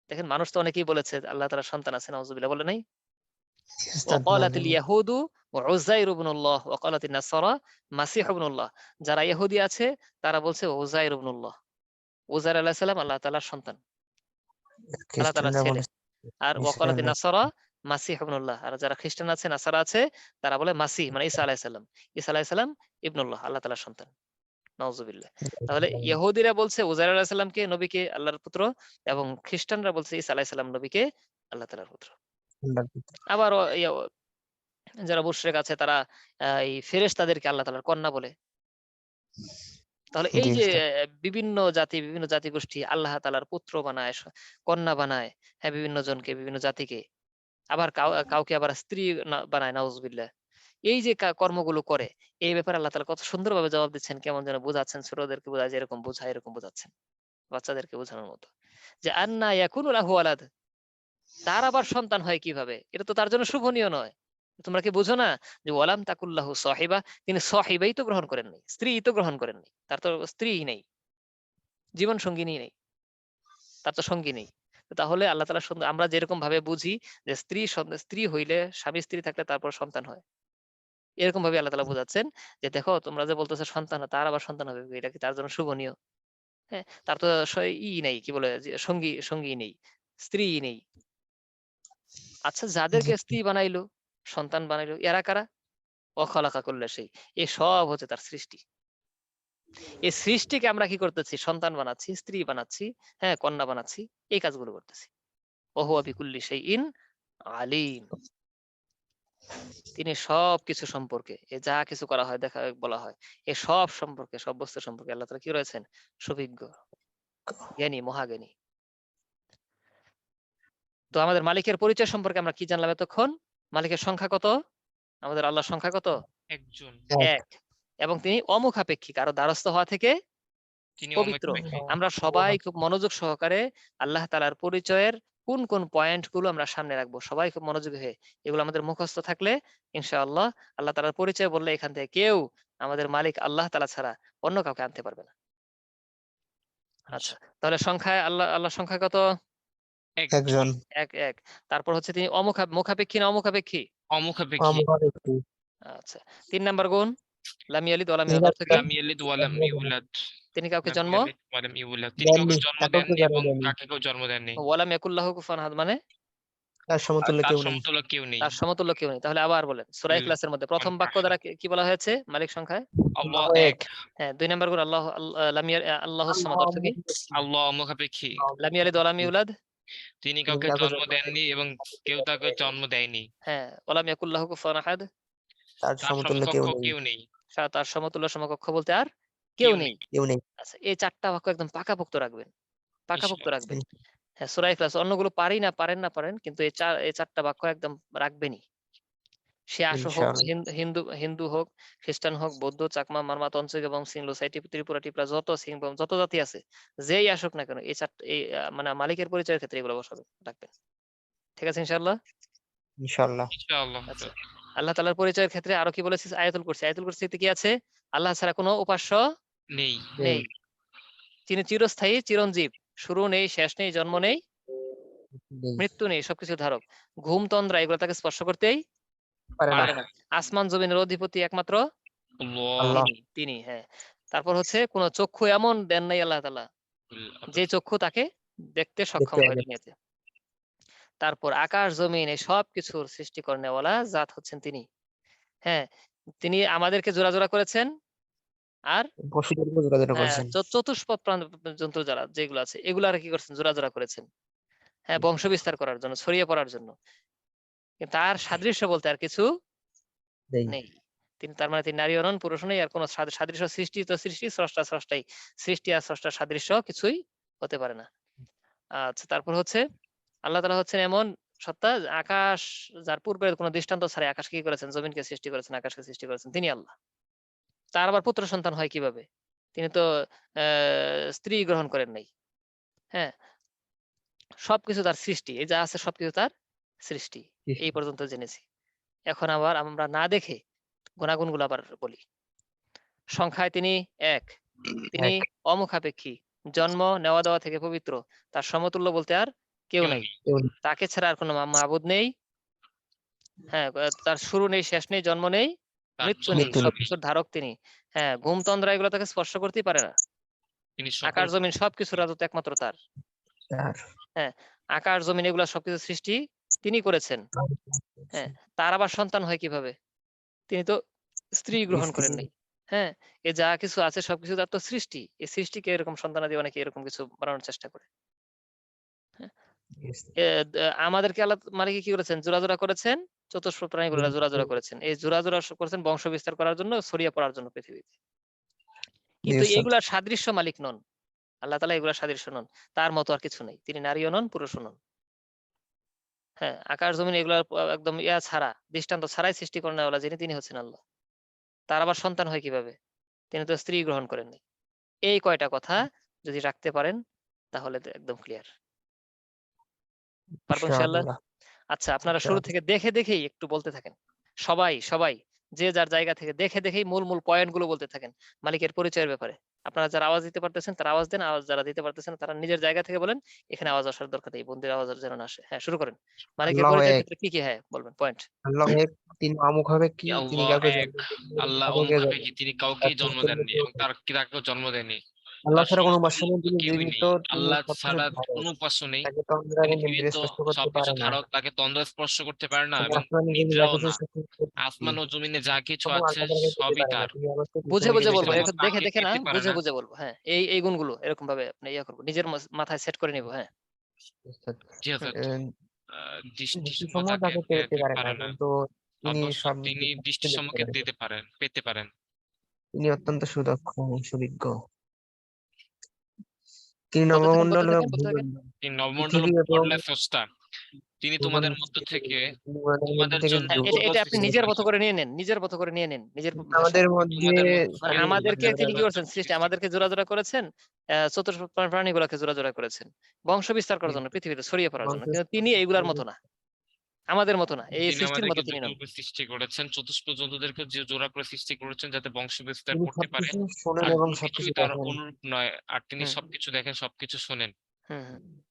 A: দেখেন, মানুষ তো অনেকেই বলেছে আল্লাহ তাআলার সন্তান আছে, নাউযুবিল্লাহ, বলে নাই?
C: জি ওস্তাদ।
A: ওয়াকালাতিল ইয়াহুদু উযাইর ইবনুল্লাহ ওয়া ক্বালাতিন নাসারা মাসীহ ইবনুল্লাহ। যারা ইহুদি আছে তারা বলছে উযাইর ইবনুল্লাহ। উযাইর আলাইহিস সালাম আল্লাহ তাআলার সন্তান, আল্লাহ তাআলার
C: খ্রিস্টানরা
A: ছেলে।
C: বলে
A: আর ওয়া ক্বালাতিন
C: ইসরায়েলের।
A: নাসারা মাসীহ ইবনুল্লাহ। আর যারা খ্রিস্টান আছে, নাসারা আছে, তারা বলে মাসীহ মানে ঈসা আলাইহিস সালাম। ঈসা আলাইহিস সালাম ইবনুল্লাহ, আল্লাহ তাআলার সন্তান। নাউযুবিল্লাহ। তাহলে ইহুদিরা বলছে উযাইর আলাইহিস সালামকে নবীকে আল্লাহর পুত্র, এবং খ্রিস্টানরা বলছে ঈসা আলাইহিস সালাম নবীকে আল্লাহ তাআলার পুত্র। আবার যারা মুশরিক আছে তারা এই ফেরেশতাদেরকে আল্লাহ তাআলার কন্যা বলে। তাহলে এই
C: জি
A: যে
C: ওস্তাদ।
A: বিভিন্ন জাতি, বিভিন্ন জাতিগোষ্ঠী আল্লাহ তাআলার পুত্র বানায়, কন্যা বানায়, হ্যাঁ, বিভিন্ন জনকে, বিভিন্ন জাতিকে। আবার কাউকে আবার স্ত্রী বানায়, নাউযুবিল্লাহ। এই যে কর্মগুলো করে, এই ব্যাপারে আল্লাহ তাআলা কত সুন্দরভাবে জবাব দিচ্ছেন, কেমন যেন বোঝাচ্ছেন, ছোটদেরকে বোঝায় যে এরকম বোঝায়, এরকম বোঝাচ্ছেন। বাচ্চাদেরকে বোঝানোর মতো। যে আন্না ইয়াকুনু লাহু ওয়ালাদ, তার আবার সন্তান হয় কিভাবে? এটা তো তার জন্য শুভনীয় নয়। তোমরা কি বুঝো না যে ওয়ালাম তাকুল্লাহু সাহিবা, তিনি সাহিবাই তো গ্রহণ করেন নাই, স্ত্রী তো গ্রহণ করেন নাই। তার তো স্ত্রীই নেই, জীবন সঙ্গিনী নেই, তার তো সঙ্গী নেই। তো তাহলে আল্লাহ তাআলা সুন্দর, আমরা যেরকম ভাবে বুঝি যে স্ত্রী হইলে, স্বামী স্ত্রী থাকলে তারপর সন্তান হয়, এরকম ভাবে আল্লাহ তাআলা বোঝাচ্ছেন যে দেখো তোমরা যে বলতেছো সন্তান হয়, তার আবার সন্তান হবে, এটা কি তার জন্য শুভনীয়? হ্যাঁ, তার তো নেই, কি বলে যে সঙ্গী নেই, স্ত্রী নেই। আচ্ছা,
C: জি
A: যাদেরকে স্ত্রী বানাইলো, সন্তান বানাইলো, এরা কারা? অখালাকা কুল্লা শাই, এ সব হচ্ছে তার সৃষ্টি। এই সৃষ্টিকে আমরা কি করতেছি? সন্তান বানাচ্ছি, স্ত্রী বানাচ্ছি, হ্যাঁ, কন্যা বানাচ্ছি, এই কাজগুলো করতেছি। ওহুয়া বিকুল্লি শাইইন আলিম, তিনি সবকিছু সম্পর্কে, যা কিছু করা হয়, দেখা বলা হয়, এ সব সম্পর্কে, সব বস্তু সম্পর্কে আল্লাহ তাআলা কি রয়েছেন? সুবিজ্ঞ, জ্ঞানী, মহাজ্ঞানী। তো আমাদের মালিকের পরিচয় সম্পর্কে আমরা কি জানলাম এতক্ষণ? মালিকের সংখ্যা কত? আমাদের আল্লাহর সংখ্যা কত?
B: একজন।
C: এক।
A: এক। এবং তিনি অমুখাপেক্ষী, কারো দ্বারস্থ হওয়া থেকে
B: তিনি
A: পবিত্র।
B: অমুখাপেক্ষী।
A: আমরা সবাই খুব মনোযোগ সহকারে আল্লাহ তাআলার পরিচয়ের কোন কোন পয়েন্ট গুলো আমরা সামনে রাখবো, সবাই খুব মনোযোগী হয়ে এগুলো আমাদের মুখস্থ থাকলে ইনশাআল্লাহ আল্লাহ তাআলার পরিচয় বললে এখান থেকে কেউ আমাদের মালিক আল্লাহ তাআলা ছাড়া অন্য কাউকে আনতে পারবে না। আচ্ছা, তাহলে সংখ্যায় আল্লাহর সংখ্যা কত?
C: একজন।
A: এক। এক। তারপর হচ্ছে তিনি মুখাপেক্ষী না অমুখাপেক্ষী?
B: অমুখাপেক্ষী।
C: অমুখাপেক্ষী।
A: আচ্ছা, ৩ নাম্বার গুণ লাম ইয়ালিদ ওয়া লাম
C: তিনি
A: ইউলাদ, অর্থ কি?
B: লাম ইয়ালিদ ওয়া লাম ইউলাদ।
A: তিনি কাউকে
B: লাম
A: জন্ম
B: ইয়ালিদ ওয়া লাম ইউলাদ। তিনি কাউকে
C: দেননি,
B: জন্ম
C: একাকে
B: দেননি
C: জন্ম
B: এবং
C: দেননি।
B: কাকে কেউ জন্ম দেননি।
A: ওয়া লাম ইয়াকুল লাহু কুফুয়ান আহাদ মানে
C: তার সমতুল্য
B: তার
C: কেউ নেই।
B: সমতুল্য কেউ নেই।
A: তার সমতুল্য কেউ নেই। তাহলে আবার বলেন, সূরা ইখলাসের মধ্যে প্রথম বাক্য দ্বারা কি বলা হয়েছে মালিক সংখ্যায়?
B: আল্লাহ
C: আল্লাহ
B: এক।
C: এক।
A: হ্যাঁ, ২ নাম্বার গুণ আল্লাহুস সামাদ, অর্থ কি?
B: আল্লাহ অমুখাপেক্ষী।
A: লাম ইয়ালিদ ওয়া লাম ইউলাদ,
B: তিনি কাউকে
C: কাউকে
B: জন্ম
C: জন্ম
B: দেননি এবং কেউ তাকে জন্ম দেয়নি।
A: হ্যাঁ, ওয়ালাম ইয়াকুল লাহু কুফুয়ান আহাদ।
C: তার
B: তার
C: সমতুল্য
B: সমকক্ষ
C: কেউ নেই।
B: কেউ নেই।
A: তার সমতুল্য সমকক্ষ বলতে আর কেউ
B: কেউ
A: নেই।
B: নেই।
C: কেউ নেই।
A: আচ্ছা, এই ৪ টা বাক্য একদম পাকাপোক্ত রাখবেন। পাকাপোক্ত
B: ইনশাআল্লাহ।
A: রাখবেন। হ্যাঁ, সূরা ইখলাস অন্যগুলো পারি না, পারেন না পারেন, কিন্তু এই ৪ টা বাক্য একদম রাখবেনই। সে আসো হোক,
C: ইনশাআল্লাহ।
A: হিন্দু হিন্দু হোক, খ্রিস্টান হোক, বৌদ্ধ, চাকমা, মারমা, তন্ত্রিক এবং সিং, লোসাই, ত্রিপুরা, টিপরা যত সিং যত জাতি আছে, যেই আসুক না কেন এই ৪ এই মানে মালিকের পরিচয়ের ক্ষেত্রে এগুলো বসাবেন, রাখবেন। ঠিক আছে ইনশাআল্লাহ?
C: ইনশাআল্লাহ।
B: ইনশাআল্লাহ।
A: আচ্ছা। আল্লাহ তাআলার পরিচয়ের ক্ষেত্রে আরো কি বলেছে? আয়াতুল কুরসি। আয়াতুল কুরসিতে কি আছে? আল্লাহ ছাড়া কোনো উপাস্য
B: নেই।
A: নেই। তিনি চিরস্থায়ী, চিরঞ্জীব। শুরু নেই, শেষ নেই, জন্ম নেই,
C: নেই।
A: মৃত্যু নেই, সবকিছুর ধারক। ঘুম তন্দ্রা এগুলো তাকে স্পর্শ করতেই
C: পারে না।
A: পারে না। আসমান জমিনের অধিপতি একমাত্র
B: আল্লাহ।
C: আল্লাহ।
A: তিনি, হ্যাঁ। তারপর হচ্ছে কোন চক্ষু এমন দেন নাই আল্লাহ তাআলা, যে চক্ষু তাকে দেখতে সক্ষম
C: দেখতে
A: হয় দুনিয়াতে। তারপর আকাশ জমিন এই সবকিছুর সৃষ্টি করেনেওয়ালা জাত হচ্ছেন তিনি। হ্যাঁ, তিনি আমাদেরকে জোড়া করেছেন। আর
C: পশুদেরকে জোড়া
A: হ্যাঁ,
C: করছেন।
A: চতুষ্পদ জন্তু যারা যেগুলো আছে এগুলার কি করছেন? জোড়া করেছেন। হ্যাঁ, বংশ বিস্তার করার জন্য, ছড়িয়ে পড়ার জন্য। কিন্তু তার সাদৃশ্য বলতে আর কিছু
C: নেই।
A: নেই। তিনি তার মানে তিনি নারীও নন, পুরুষও নেই, আর কোন সাদৃশ্য সৃষ্টি তো সৃষ্টি, স্রষ্টা স্রষ্টাই। সৃষ্টি আর স্রষ্টার সাদৃশ্য কিছুই হতে পারে না। আচ্ছা, তারপর হচ্ছে আল্লাহ তাআলা হচ্ছেন এমন সত্তা, আকাশ যার পূর্বের কোন দৃষ্টান্ত ছাড়াই আকাশকে কি করেছেন? জমিনকে সৃষ্টি করেছেন, আকাশকে সৃষ্টি করেছেন। তিনি আল্লাহ। তার আবার পুত্র সন্তান হয় কিভাবে? তিনি তো স্ত্রী গ্রহণ করেন নাই। হ্যাঁ? সবকিছু তার সৃষ্টি। এই যা আছে সবকিছু তার সৃষ্টি। এই পর্যন্ত জেনেছি। এখন আবার আমরা না দেখে গুণাগুণগুলো আবার বলি। সংখ্যায় তিনি ১। তিনি
C: এক।
A: অমুখাপেক্ষী। জন্ম নেওয়া-দেওয়া থেকে পবিত্র। তার সমতুল্য বলতে আর কেউ
B: কেউ
A: নাই।
B: নেই।
C: কেউ নেই।
A: তাকে ছাড়া আর কোন মাবুদ নেই। হ্যাঁ, তার শুরু নেই, শেষ নেই, জন্ম নেই,
B: তার
A: মৃত্যু
B: জন্ম
A: নেই।
C: মৃত্যু নেই।
B: নেই।
A: সবকিছুর ধারক তিনি। হ্যাঁ, ঘুম তন্দ্রা এগুলো তাকে স্পর্শ করতেই পারে না।
B: তিনি সকল
A: আকাশ জমিন সবকিছুর রাজত্ব একমাত্র তার।
C: তার।
A: হ্যাঁ, আকাশ জমিন এগুলা সবকিছু সৃষ্টি তিনি করেছেন। হ্যাঁ, তার আবার সন্তান হয় কিভাবে? তিনি তো স্ত্রী গ্রহণ করেন নাই। হ্যাঁ, এ যা কিছু আছে সবকিছু তার তো সৃষ্টি। এই সৃষ্টিকে এরকম সন্তানাদি অনেকে এরকম কিছু বানানোর চেষ্টা করে। হ্যাঁ, এ আমাদেরকে আল্লাহ মালিক কি করেছেন? জোড়া করেছেন। চতুষ্পদ প্রাণীগুলো জোড়া করেছেন। এই জোড়া করেছেন বংশ বিস্তার করার জন্য, ছড়িয়ে পড়ার জন্য পৃথিবীতে। কিন্তু এগুলার সাদৃশ্য মালিক নন। আল্লাহ তাআলা এগুলার সাদৃশ্য নন। তার মতো আর কিছু নেই। তিনি নারীও নন, পুরুষও নন। হ্যাঁ, আকাশ জমিন এগুলা একদম ছাড়া, দৃষ্টান্ত ছাড়াই সৃষ্টি করেনওয়ালা যিনি, তিনি হচ্ছেন আল্লাহ। তার আবার সন্তান হয় কিভাবে? তিনি তো স্ত্রী গ্রহণ করেননি। এই কয়টা কথা যদি রাখতে পারেন তাহলে তো একদম ক্লিয়ার। পারবো ইনশাআল্লাহ?
C: ইনশাআল্লাহ।
A: আচ্ছা, আপনারা শুরু থেকে দেখেই একটু বলতে থাকেন। সবাই যে যার জায়গা থেকে দেখেই মূল পয়েন্ট গুলো বলতে থাকেন মালিকের পরিচয়ের ব্যাপারে। আপনারা যারা আওয়াজ দিতে পারতেছেন তারা আওয়াজ দেন, আওয়াজ যারা দিতে পারতেছেন না তারা নিজের জায়গা থেকে বলেন। এখানে আওয়াজ আসার দরকার নেই। বন্দির আওয়াজ যেন না আসে। হ্যাঁ, শুরু করেন। মালিকের
C: আল্লাহ
A: পরিচয়ের
C: এক।
A: ক্ষেত্রে কি? হ্যাঁ, বলবেন পয়েন্ট।
C: আল্লাহ এক। তিনি অমুখাপেক্ষী। তিনি
B: আল্লাহ
C: কাউকে
B: এক।
C: জন্ম দেননি এবং
B: আল্লাহ
C: কাউকে
B: অমুখাপেক্ষী। তিনি কাউকেই জন্ম
C: সমতুল্য
B: দেননি
C: কেউ
B: এবং
C: নেই।
B: তাকেও জন্ম দেননি।
C: আল্লাহ
B: তার
C: ছাড়া কোনো উপাস্য নেই।
B: সমতুল্য
C: তিনি
B: কেউই
C: জীবিত।
B: নেই।
C: তিনি
B: আল্লাহ
C: সবকিছুর
B: ছাড়া
C: ধারক।
B: কোনো উপাস্য নেই।
C: তাকে তন্দ্রা
B: তিনি
C: এবং নিদ্রা
B: জীবিত,
C: স্পর্শ করতে
B: সবকিছু
C: পারে না।
B: ধারক, তাকে তন্দ্রা স্পর্শ করতে পারে না
C: তিনি
B: এবং
C: আসমানি জমিনে যা
B: নিদ্রাও
C: কিছু
B: না।
C: সৃষ্টি করেছেন,
B: আসমান ও জমিনে যা কিছু
C: সমূহ
B: আছে
C: আল্লাহ তাআলাকে পেতে
B: সবই
C: পারে না।
B: তার।
C: তিনি অবশ্যই
A: বুঝে
C: পিছনে
B: তিনি
A: বলবো।
B: শুধু
A: এরকম
B: তাকে
A: দেখে না,
B: পেতে পারে না।
A: বুঝে বলবো। হ্যাঁ, এই গুণগুলো এরকম ভাবে আপনি করবো। নিজের মাথায় সেট করে নিব। হ্যাঁ।
B: জি হাজার দৃষ্টি
C: দৃষ্টি
B: সমূহ
C: সমূহ
B: তাকে
C: তাকে পেতে পারে না,
B: পারে না।
C: কিন্তু তিনি
B: অবশ্য
C: সব
B: তিনি দৃষ্টি
C: কিছু দেখতে
B: সম্মুখে
C: পারেন।
B: পেতে পারেন।
C: তিনি অত্যন্ত সুদক্ষ এবং সুবিজ্ঞ। তিনি
A: বলতে থাকেন,
C: নবমণ্ডল এবং ভূমণ্ডল,
B: তিনি নবমণ্ডল ও
C: পৃথিবী এবং
B: ভূমণ্ডলের স্রষ্টা। তিনি তোমাদের মধ্য থেকে তোমাদের জন্য
A: হ্যাঁ,
B: যুগ
A: এটা আপনি
B: সৃষ্টি
A: নিজের মতো
B: করেছেন।
A: করে নিয়ে নেন। নিজের মতো করে নিয়ে নিন। নিজের ভাষায়।
C: আমাদের মধ্যে
B: তোমাদের মধ্যে
A: মানে
B: থেকে
A: আমাদেরকে
B: তোমাদের
A: তিনি কি
B: জন্য
A: করছেন? সৃষ্টি
B: সৃষ্টি
A: আমাদেরকে জোড়া করেছেন। চতুষ্পদ প্রাণীগুলোকে জোড়া করেছেন। বংশ বিস্তার করার জন্য, পৃথিবীতে ছড়িয়ে পড়ার জন্য। কিন্তু তিনি এইগুলার মতো না। আমাদের মতো না। এই
B: তিনি
A: সৃষ্টির মতো
B: আমাদেরকে
A: তিনি নন।
B: যুগরূপে সৃষ্টি করেছেন। চতুষ্পদ জন্তুদেরকে জোড়া করে সৃষ্টি করেছেন যাতে বংশ বিস্তার
C: তিনি
B: করতে পারে।
C: সবকিছু শোনেন
B: আর
C: এবং
B: কোনো
C: সবকিছু
B: কিছুই তার
C: দেখেন।
B: অনুরূপ নয়। আর তিনি
A: হুম,
B: সবকিছু দেখেন, সবকিছু শোনেন।
A: হুম।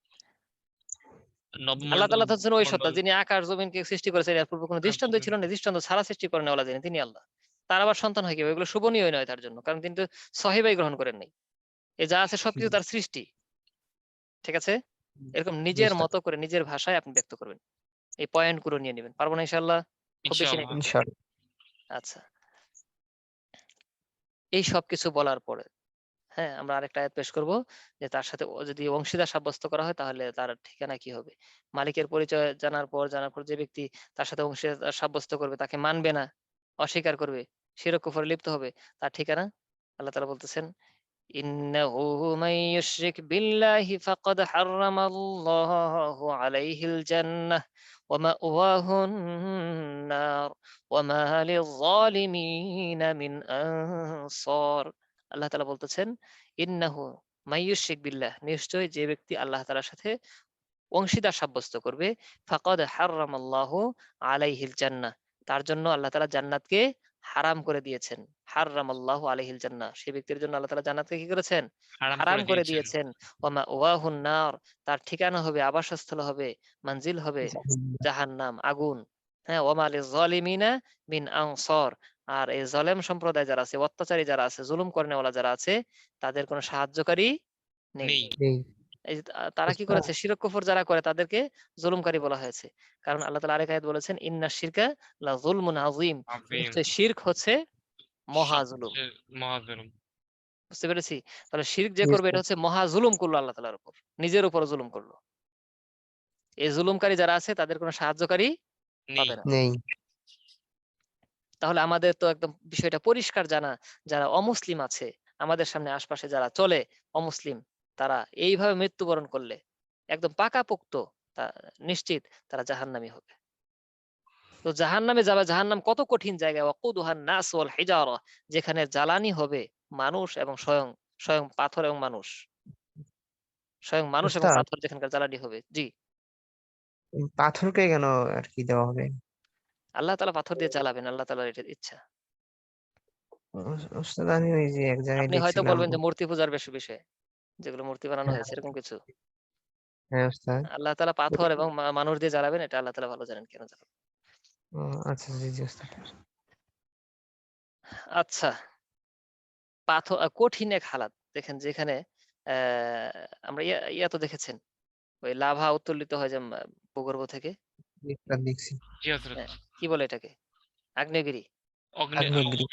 A: আল্লাহ
B: নবমণ্ডল
A: তাআলা হচ্ছেন ওই সত্তা
B: মণ্ডল
A: যিনি আকাশ জমিনকে সৃষ্টি করেছেন। এর পূর্বে কোনো দৃষ্টান্তই ছিল না। দৃষ্টান্ত ছাড়া সৃষ্টি করেনওয়ালা যিনি, তিনি আল্লাহ। তার আবার সন্তান হয় কিভাবে? এগুলো শোভনীয় নয় তার জন্য। কারণ তিনি তো সহিবাই গ্রহণ করেন নাই। এ যা আছে সবকিছু তার সৃষ্টি। ঠিক আছে? এরকম নিজের মতো করে নিজের ভাষায় আপনি ব্যক্ত করবেন। এই পয়েন্ট গুলো নিয়ে নিবেন। পারবো না ইনশাআল্লাহ? খুব বেশি নেই।
B: ইনশাআল্লাহ।
C: ইনশাআল্লাহ।
A: আচ্ছা। এই সবকিছু বলার পরে হ্যাঁ, আমরা আরেকটা আয়াত পেশ করব যে তার সাথে যদি অংশীদার সাব্যস্ত করা হয় তাহলে তার ঠিকানা কি হবে? মালিকের পরিচয় জানার পর যে ব্যক্তি তার সাথে অংশীদার সাব্যস্ত করবে, তাকে মানবে না, অস্বীকার করবে, শিরক কুফরে লিপ্ত হবে, তার ঠিকানা আল্লাহ তাআলা বলতেছেন, ইন্নাহু মান ইউশরিক বিল্লাহি ফাকাদ হারামাল্লাহু আলাইহিল জান্নাহ ওয়া মাওয়াহুন নার ওয়া মা লিয-যালিমিনা মিন আনসার। আল্লাহ তাআলা বলতেছেন, ইন্নাহু মাইয়ুশরিক বিল্লাহ, নিশ্চয় যে ব্যক্তি আল্লাহ তাআলার সাথে অংশীদার সাব্যস্ত করবে, ফাকাদ হারামাল্লাহু আলাইহিল জান্নাহ, তার জন্য আল্লাহ তাআলা জান্নাতকে হারাম করে দিয়েছেন। হারামাল্লাহু আলাইহিল জান্নাহ, সেই ব্যক্তির জন্য আল্লাহ তাআলা জান্নাতকে কি করেছেন?
B: হারাম
A: হারাম
B: করে
A: করে
B: দিয়েছেন।
A: দিয়েছেন। ওয়া মাওয়াহুন নার, তার ঠিকানা হবে, আবাসস্থল হবে, মানজিল হবে
C: জাহান্নাম।
A: জাহান্নাম, আগুন। হ্যাঁ, ওয়া মা লিয-যালিমিনা মিন আনসার, আর এই জালেম সম্প্রদায় যারা আছে, অত্যাচারী যারা আছে, জুলুম করেনেওয়ালা যারা আছে, তাদের কোনো সাহায্যকারী নেই।
B: নেই।
C: নেই।
A: এই যে তারা কি
C: উস্তাদ,
A: করেছে? শিরক কুফর যারা করে তাদেরকে জুলুমকারী বলা হয়েছে। কারণ আল্লাহ তাআলা আরেক আয়াত বলেছেন, ইন্নাশ শিরকা লা যুলমুন আযীম,
B: আযীম।
A: নিশ্চয় শিরক হচ্ছে মহা জুলুম।
B: সবচেয়ে মহাজুলুম।
A: বুঝতে পেরেছি? তাহলে শিরক যে
C: জি
A: করবে এটা
C: উস্তাদ,
A: হচ্ছে মহা জুলুম করলো আল্লাহ তাআলার উপর। নিজের উপর জুলুম করলো। এই জুলুমকারী যারা আছে তাদের কোনো সাহায্যকারী
B: নেই।
A: পাবে না।
C: নেই।
A: তাহলে আমাদের তো একদম বিষয়টা পরিষ্কার জানা, যারা অমুসলিম আছে, আমাদের সামনে আশপাশে যারা চলে অমুসলিম, তারা এইভাবে মৃত্যুবরণ করলে একদম পাকাপোক্ত তা নিশ্চিত তারা জাহান্নামী হবে। তো জাহান্নামে যাবে, জাহান্নাম কত কঠিন জায়গা, ওয়াকুদুহান নাস ওয়াল হিজারা, যেখানে জ্বালানি হবে মানুষ এবং স্বয়ং স্বয়ং পাথর এবং মানুষ, স্বয়ং মানুষ এবং
C: উস্তাদ,
A: পাথর যেখানকার জ্বালানি হবে। জি,
C: পাথরকে কেন আর কি দেওয়া হবে?
A: আল্লাহ তাআলা পাথর দিয়ে জ্বালাবেন, আল্লাহ তাআলার এটা ইচ্ছা।
C: উস্তাদ, আমি ওই যে এক জায়গায়
A: আপনি হয়তো
C: দেখছিলাম।
A: বলবেন যে মূর্তি পূজার বিষয়ে, যেগুলো মূর্তি বানানো
C: হ্যাঁ,
A: হয়েছে এরকম কিছু।
C: হ্যাঁ উস্তাদ।
A: আল্লাহ তাআলা পাথর এবং মানুষ দিয়ে জ্বালাবেন, এটা আল্লাহ তাআলা ভালো জানেন কেন জ্বালাবেন।
C: ও আচ্ছা, জি জি উস্তাদ।
A: আচ্ছা, কঠিন এক হালাত দেখেন, যেখানে আমরা ইয়া তো দেখেছেন, ওই লাভা উত্তোলিত হয় যে ভূগর্ভ থেকে।
C: জি উস্তাদ, দেখছি।
B: জি হযরত।
A: হ্যাঁ, কি বলে এটাকে? আগ্নেয়গিরি।
C: আগ্নেয়গিরি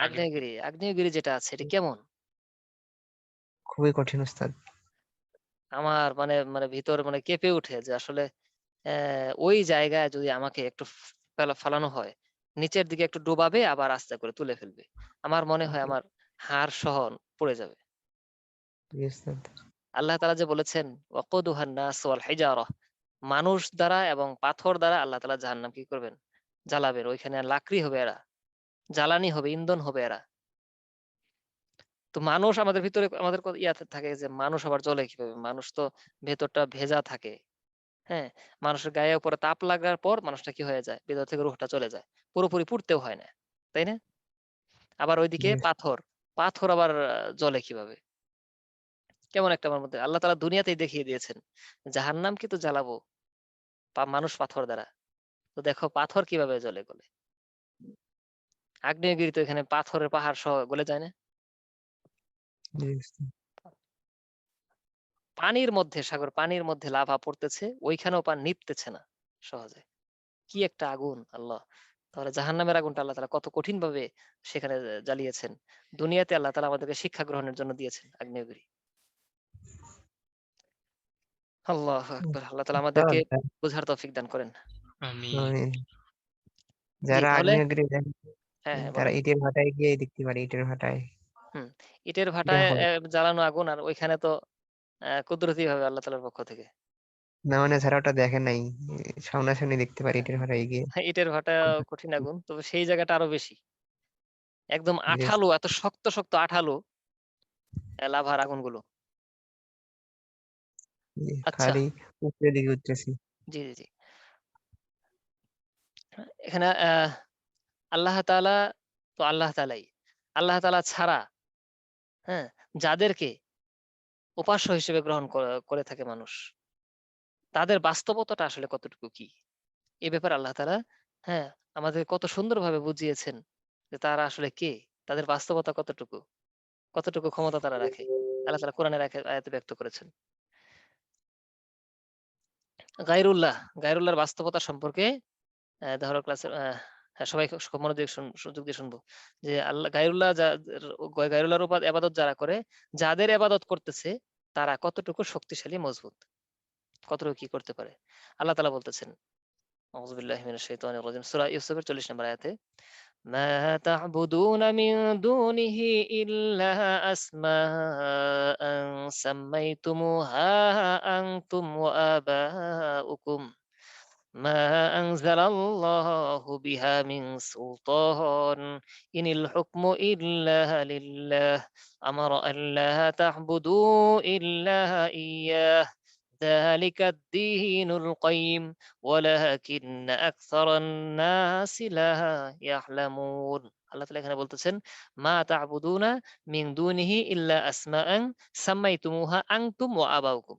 B: অগ্নিগিরি।
A: আগ্নেয়গিরি যেটা আছে এটা কেমন?
C: খুবই কঠিন উস্তাদ।
A: আমার মানে মানে ভিতর মানে কেঁপে উঠে যে আসলে ওই জায়গায় যদি আমাকে একটু ফালানো হয়, নিচের দিকে একটু ডোবাবে আবার আস্তে করে তুলে ফেলবে। আমার মনে হয় আমার হাড় সহ পড়ে যাবে।
C: জি উস্তাদ।
A: আল্লাহ তাআলা যে বলেছেন, ওয়াকুদুহান নাস ওয়াল হিজারাহ, মানুষ দ্বারা এবং পাথর দ্বারা আল্লাহ তাআলা জাহান্নাম কি করবেন? জ্বালাবেন। ওইখানে লাকড়ি হবে এরা, জ্বালানি হবে, ইন্ধন হবে এরা। তো মানুষ আমাদের ভিতরে আমাদের ইয়াতে থাকে যে মানুষ আবার জ্বলে কিভাবে? মানুষ তো ভেতরটা ভেজা থাকে। হ্যাঁ? মানুষের গায়ের উপরে তাপ লাগার পর মানুষটা কি হয়ে যায়? ভেতর থেকে রূহটা চলে যায়। পুরোপুরি পুড়তেও হয় না। তাই না? আবার ওইদিকে
C: জি
A: পাথর, পাথর আবার জ্বলে কিভাবে? কেমন একটা আমার মধ্যে আল্লাহ তাআলা দুনিয়াতেই দেখিয়ে দিয়েছেন। জাহান্নামকে তো জ্বালাবো মানুষ পাথর দ্বারা। তো দেখো পাথর কিভাবে জ্বলে গলে। আগ্নেয়গিরি তো এখানে পাথরের পাহাড় সহ গলে যায় না?
C: জি উস্তাদ।
A: পানির মধ্যে পানির মধ্যে লাভা পড়তেছে, ওইখানেও নিভতেছে না সহজে। কি একটা আগুন আল্লাহ! তাহলে জাহান্নামের আগুনটা আল্লাহ তাআলা কত কঠিনভাবে সেখানে জ্বালিয়েছেন। দুনিয়াতে আল্লাহ তাআলা আমাদেরকে শিক্ষা গ্রহণের জন্য দিয়েছেন আগ্নেয়গিরি। আল্লাহু আকবার! আল্লাহ তাআলা আমাদেরকে
C: উস্তাদ,
A: বুঝার তৌফিক দান করেন।
B: আমিন।
C: আমিন।
A: জি,
C: যারা
A: তাহলে
C: আগ্নেয়গিরি দেখে
A: হ্যাঁ, হ্যাঁ
C: তারা
A: বলেন।
C: ইটের ভাটায় গিয়ে দেখতে পারে, ইটের ভাটায়।
A: হুম। ইটের
C: এটা
A: ভাটায়
C: হয়
A: জ্বালানো আগুন, আর ওইখানে তো কুদরতিভাবে আল্লাহ তাআলার পক্ষ থেকে।
C: না, মানে যারা ওটা দেখে নাই, সামনাসামনি দেখতে পারে ইটের ভাটায় গিয়ে।
A: ইটের ভাটা কঠিন আগুন। তবে সেই জায়গাটা আরো বেশি। একদম
C: জি
A: আঠালো,
C: উস্তাদ।
A: এত শক্ত, শক্ত আঠালো লাভার আগুনগুলো।
C: জি,
A: আচ্ছা,
C: খালি উপরের দিকে উঠতেছি।
A: জি, জি, জি। এখানে আল্লাহ তাআলা তো আল্লাহ তাআলাই। আল্লাহ তাআলা ছাড়া, হ্যাঁ, যাদেরকে উপাস্য হিসেবে গ্রহণ করে থাকে মানুষ, তাদের বাস্তবতাটা আসলে কতটুকু কি? এ ব্যাপারে আল্লাহ তাআলা, হ্যাঁ, আমাদের কত সুন্দরভাবে বুঝিয়েছেন যে তারা আসলে কে? তাদের বাস্তবতা কতটুকু? কতটুকু ক্ষমতা তারা রাখে? আল্লাহ তাআলা কোরআনের আয়াতে ব্যক্ত করেছেন। গায়রুল্লাহর বাস্তবতা সম্পর্কে ধরো ক্লাসের হ্যাঁ, সবাই খুব মনোযোগ সুযোগ দিয়ে শুনবো যে আল্লাহ গায়রুল্লাহ গায়রুল্লাহর ইবাদত যারা করে, যাদের ইবাদত করতেছে তারা কতটুকু শক্তিশালী মজবুত, কতটুকু কি করতে পারে। আল্লাহ তাআলা বলতেছেন আউযু বিল্লাহি মিনাশ শাইতানির রাজিম, সূরা ইউসুফের 40 নম্বর আয়াতে, মা তা'বুদুনা মিন দুনিহি ইল্লা আসমাআন সাম্মাইতুমুহা আনতুম ওয়া আবাউকুম ما أنزل الله بها من سلطان إن الحكم إلا لله أمر ألا تعبدوا إلا إياه ذلك الدين القيم ولكن أكثر الناس لا يعلمون আল্লাহ তাআলা এখানে বলতেছেন মা তা'বুদুনা মিন দুনিহি ইল্লা আসমাআন সাম্মাইতুমুহা আনতুম ওয়া আবাউকুম,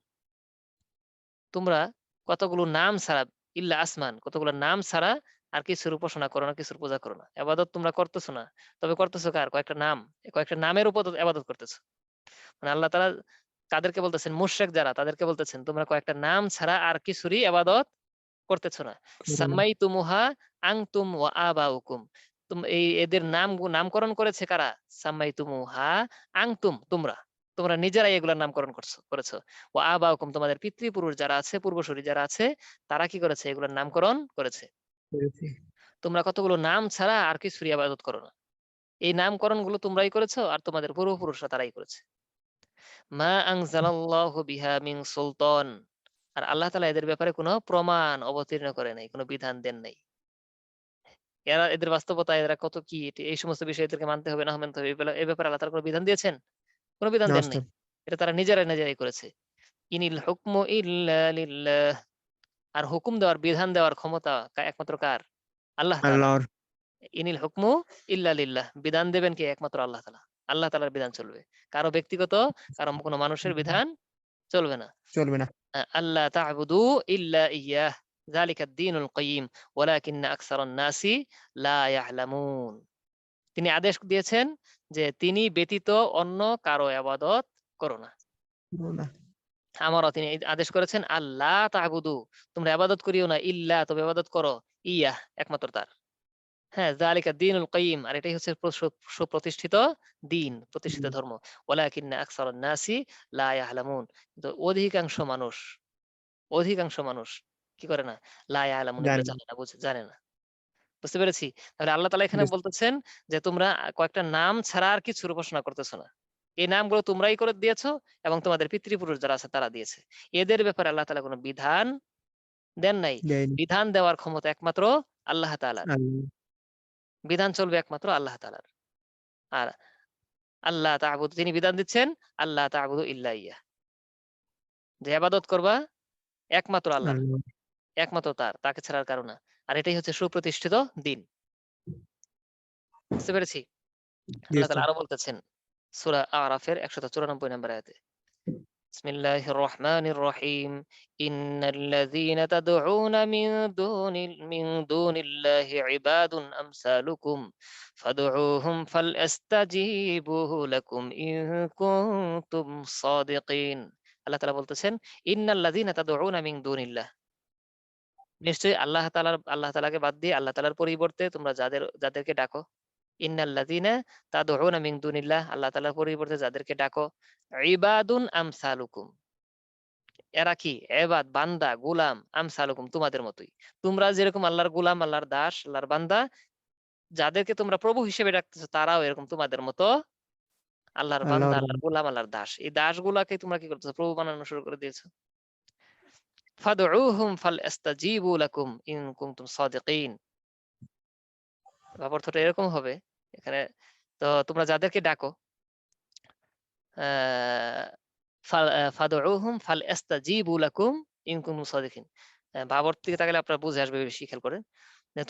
A: তোমরা কতগুলো নাম ছাড়া, ইল্লা আসমান, কতগুলো নাম ছাড়া আর কিছুর উপাসনা করো না, কিছুর পূজা করো না। ইবাদত তোমরা করতেছো না, তবে করতেছো কার? কয়েকটা নাম, এই কয়েকটা নামের উপর ইবাদত করতেছো। মানে আল্লাহ তাআলা কাদেরকে বলতেছেন? মুশরিক যারা, তাদেরকে বলতেছেন তোমরা কয়েকটা নাম ছাড়া আর কিছুরই ইবাদত করতেছো না।
C: করো না।
A: সাম্মাইতুমুহা আনতুম ওয়া আবাউকুম, এই এদের নামকরণ করেছে কারা? সাম্মাইতুমুহা আনতুম, তোমরা, তোমরা নিজেরাই এগুলোর নামকরণ করেছো। ওয়া আবাউকুম, তোমাদের পিতৃপুরুষ যারা আছে, পূর্বসূরি যারা আছে, তারা কি করেছে? এগুলোর নামকরণ করেছে।
C: করেছি।
A: তোমরা কতগুলো নাম ছাড়া আর কিছুরই ইবাদত করো না। এই নামকরণ গুলো তোমরাই করেছো আর তোমাদের পূর্বপুরুষরা তারাই করেছে। মা আনজালাল্লাহু বিহা মিন সুলতান, আর আল্লাহ তাআলা এদের ব্যাপারে কোনো প্রমাণ অবতীর্ণ করে নাই, কোনো বিধান দেন নাই। এদের বাস্তবতা, এরা কত কি, এই সমস্ত বিষয় এদেরকে মানতে হবে না মানতে হবে, এই ব্যাপারে আল্লাহ তাআলা কোনো বিধান দিয়েছেন? কোনো বিধান দেন নাই।
C: নষ্ট।
A: এটা তারা নিজেরাই করেছে। ইনিল হুকমু ইল্লা লিল্লাহ, আর হুকুম দেওয়ার, বিধান দেওয়ার ক্ষমতা একমাত্র কার? আল্লাহ তাআলার।
C: আল্লাহর।
A: ইনিল হুকমু ইল্লা লিল্লাহ, বিধান দেবেন কে? একমাত্র আল্লাহ তাআলা। আল্লাহ তাআলার বিধান চলবে, কারো ব্যক্তিগত, কারো কোনো মানুষের বিধান চলবে না।
C: চলবে না।
A: আল্লাহ তা'বুদু ইল্লা ইয়াহ যালিকা দ্বীনুল কাইয়্যিম ওয়ালাকিন্না আকসারান নাসি লা ইয়ালামুন। তিনি আদেশ দিয়েছেন যে তিনি ব্যতীত অন্য কারো ইবাদত করো না।
C: করো না।
A: আমারও তিনি আদেশ করেছেন আল্লাহ তা'বুদু, তোমরা ইবাদত করিও না, ইল্লা, তবে ইবাদত করো, ইয়াহ, একমাত্র তার। হ্যাঁ, যালিকা দ্বীনুল কাইয়্যিম, আর এটাই হচ্ছে সুপ্রতিষ্ঠিত দ্বীন, প্রতিষ্ঠিত ধর্ম। ওয়ালাকিন্না আকসারান নাসি লা ইয়ালামুন, কিন্তু অধিকাংশ মানুষ কি করে না? লা ইয়ালামুন, এগুলো
C: জানি না।
A: জানে না, জানে না। বুঝতে পেরেছি? তাহলে আল্লাহ তাআলা এখানে বলতেছেন যে তোমরা কয়েকটা নাম ছাড়া আর কিছুর উপাসনা করতেছো না। এই নামগুলো তোমরাই করে দিয়েছো এবং তোমাদের পিতৃপুরুষ যারা আছে তারা দিয়েছে। এদের ব্যাপারে আল্লাহ তাআলা কোনো বিধান দেন নাই।
C: দেয়নি।
A: বিধান দেওয়ার ক্ষমতা একমাত্র আল্লাহ তাআলার।
C: আল্লাহ।
A: বিধান চলবে একমাত্র আল্লাহ তাআলার। আর আল্লাহ তা'বুদু, তিনি বিধান দিচ্ছেন আল্লাহ তা'বুদু ইল্লা ইয়াহ, যে ইবাদত করবা একমাত্র আল্লাহর,
C: আল্লাহ।
A: একমাত্র তার, তাকে ছাড়া আর কারো না। আর এটাই হচ্ছে সুপ্রতিষ্ঠিত দ্বীন। বুঝতে পেরেছি?
C: জি
A: আল্লাহ
C: স্যার।
A: তাআলা আরো বলতেছেন সূরা আরাফের 194 নম্বর আয়াতে, বিসমিল্লাহির রহমানির রহিম, ইন্নাল্লাযীনা তাদউনা মিন দুনিল্লাহি ইবাদুন আমসালুকুম ফাদউহুম ফালইস্তাজিবু লাকুম ইন কুনতুম সাদিকিন। আল্লাহ তাআলা বলতেছেন ইন্নাল্লাযীনা তাদউনা মিন দুনিল্লাহ, নিশ্চয়ই আল্লাহ তাআলাকে বাদ দিয়ে, আল্লাহ তাআলার পরিবর্তে তোমরা যাদেরকে ডাকো, ইন্নাল্লাযীনা তাদউনা মিন দুনিল্লাহ, আল্লাহ তাআলার পরিবর্তে যাদেরকে ডাকো, ইবাদুন আমসালুকুম, এরা কি? ইবাদ, বান্দা, গোলাম, আমসালুকুম, তোমাদের মতোই। তোমরা যেরকম আল্লাহর গোলাম, আল্লাহর দাস, আল্লাহর বান্দা, যাদেরকে তোমরা প্রভু হিসেবে ডাকতেছো তারাও এরকম তোমাদের মতো আল্লাহর বান্দা,
C: আল্লাহর
A: আল্লাহর গোলাম, আল্লাহর দাস। এই দাসগুলাকে তোমরা কি করতেছো? প্রভু বানানো শুরু করে দিয়েছো। ফাদউহুম ফালইস্তাজিবু লাকুম ইন কুনতুম সাদিকিন। অর্থটা এরকম হবে এখানে, তো তোমরা যাদেরকে ডাকো, ফাদউহুম ফালইস্তাজিবু লাকুম ইন কুনতুম সাদিকিন। অর্থের দিকে তাকালে আপনারা বুঝে আসবে বেশি, খেয়াল করেন।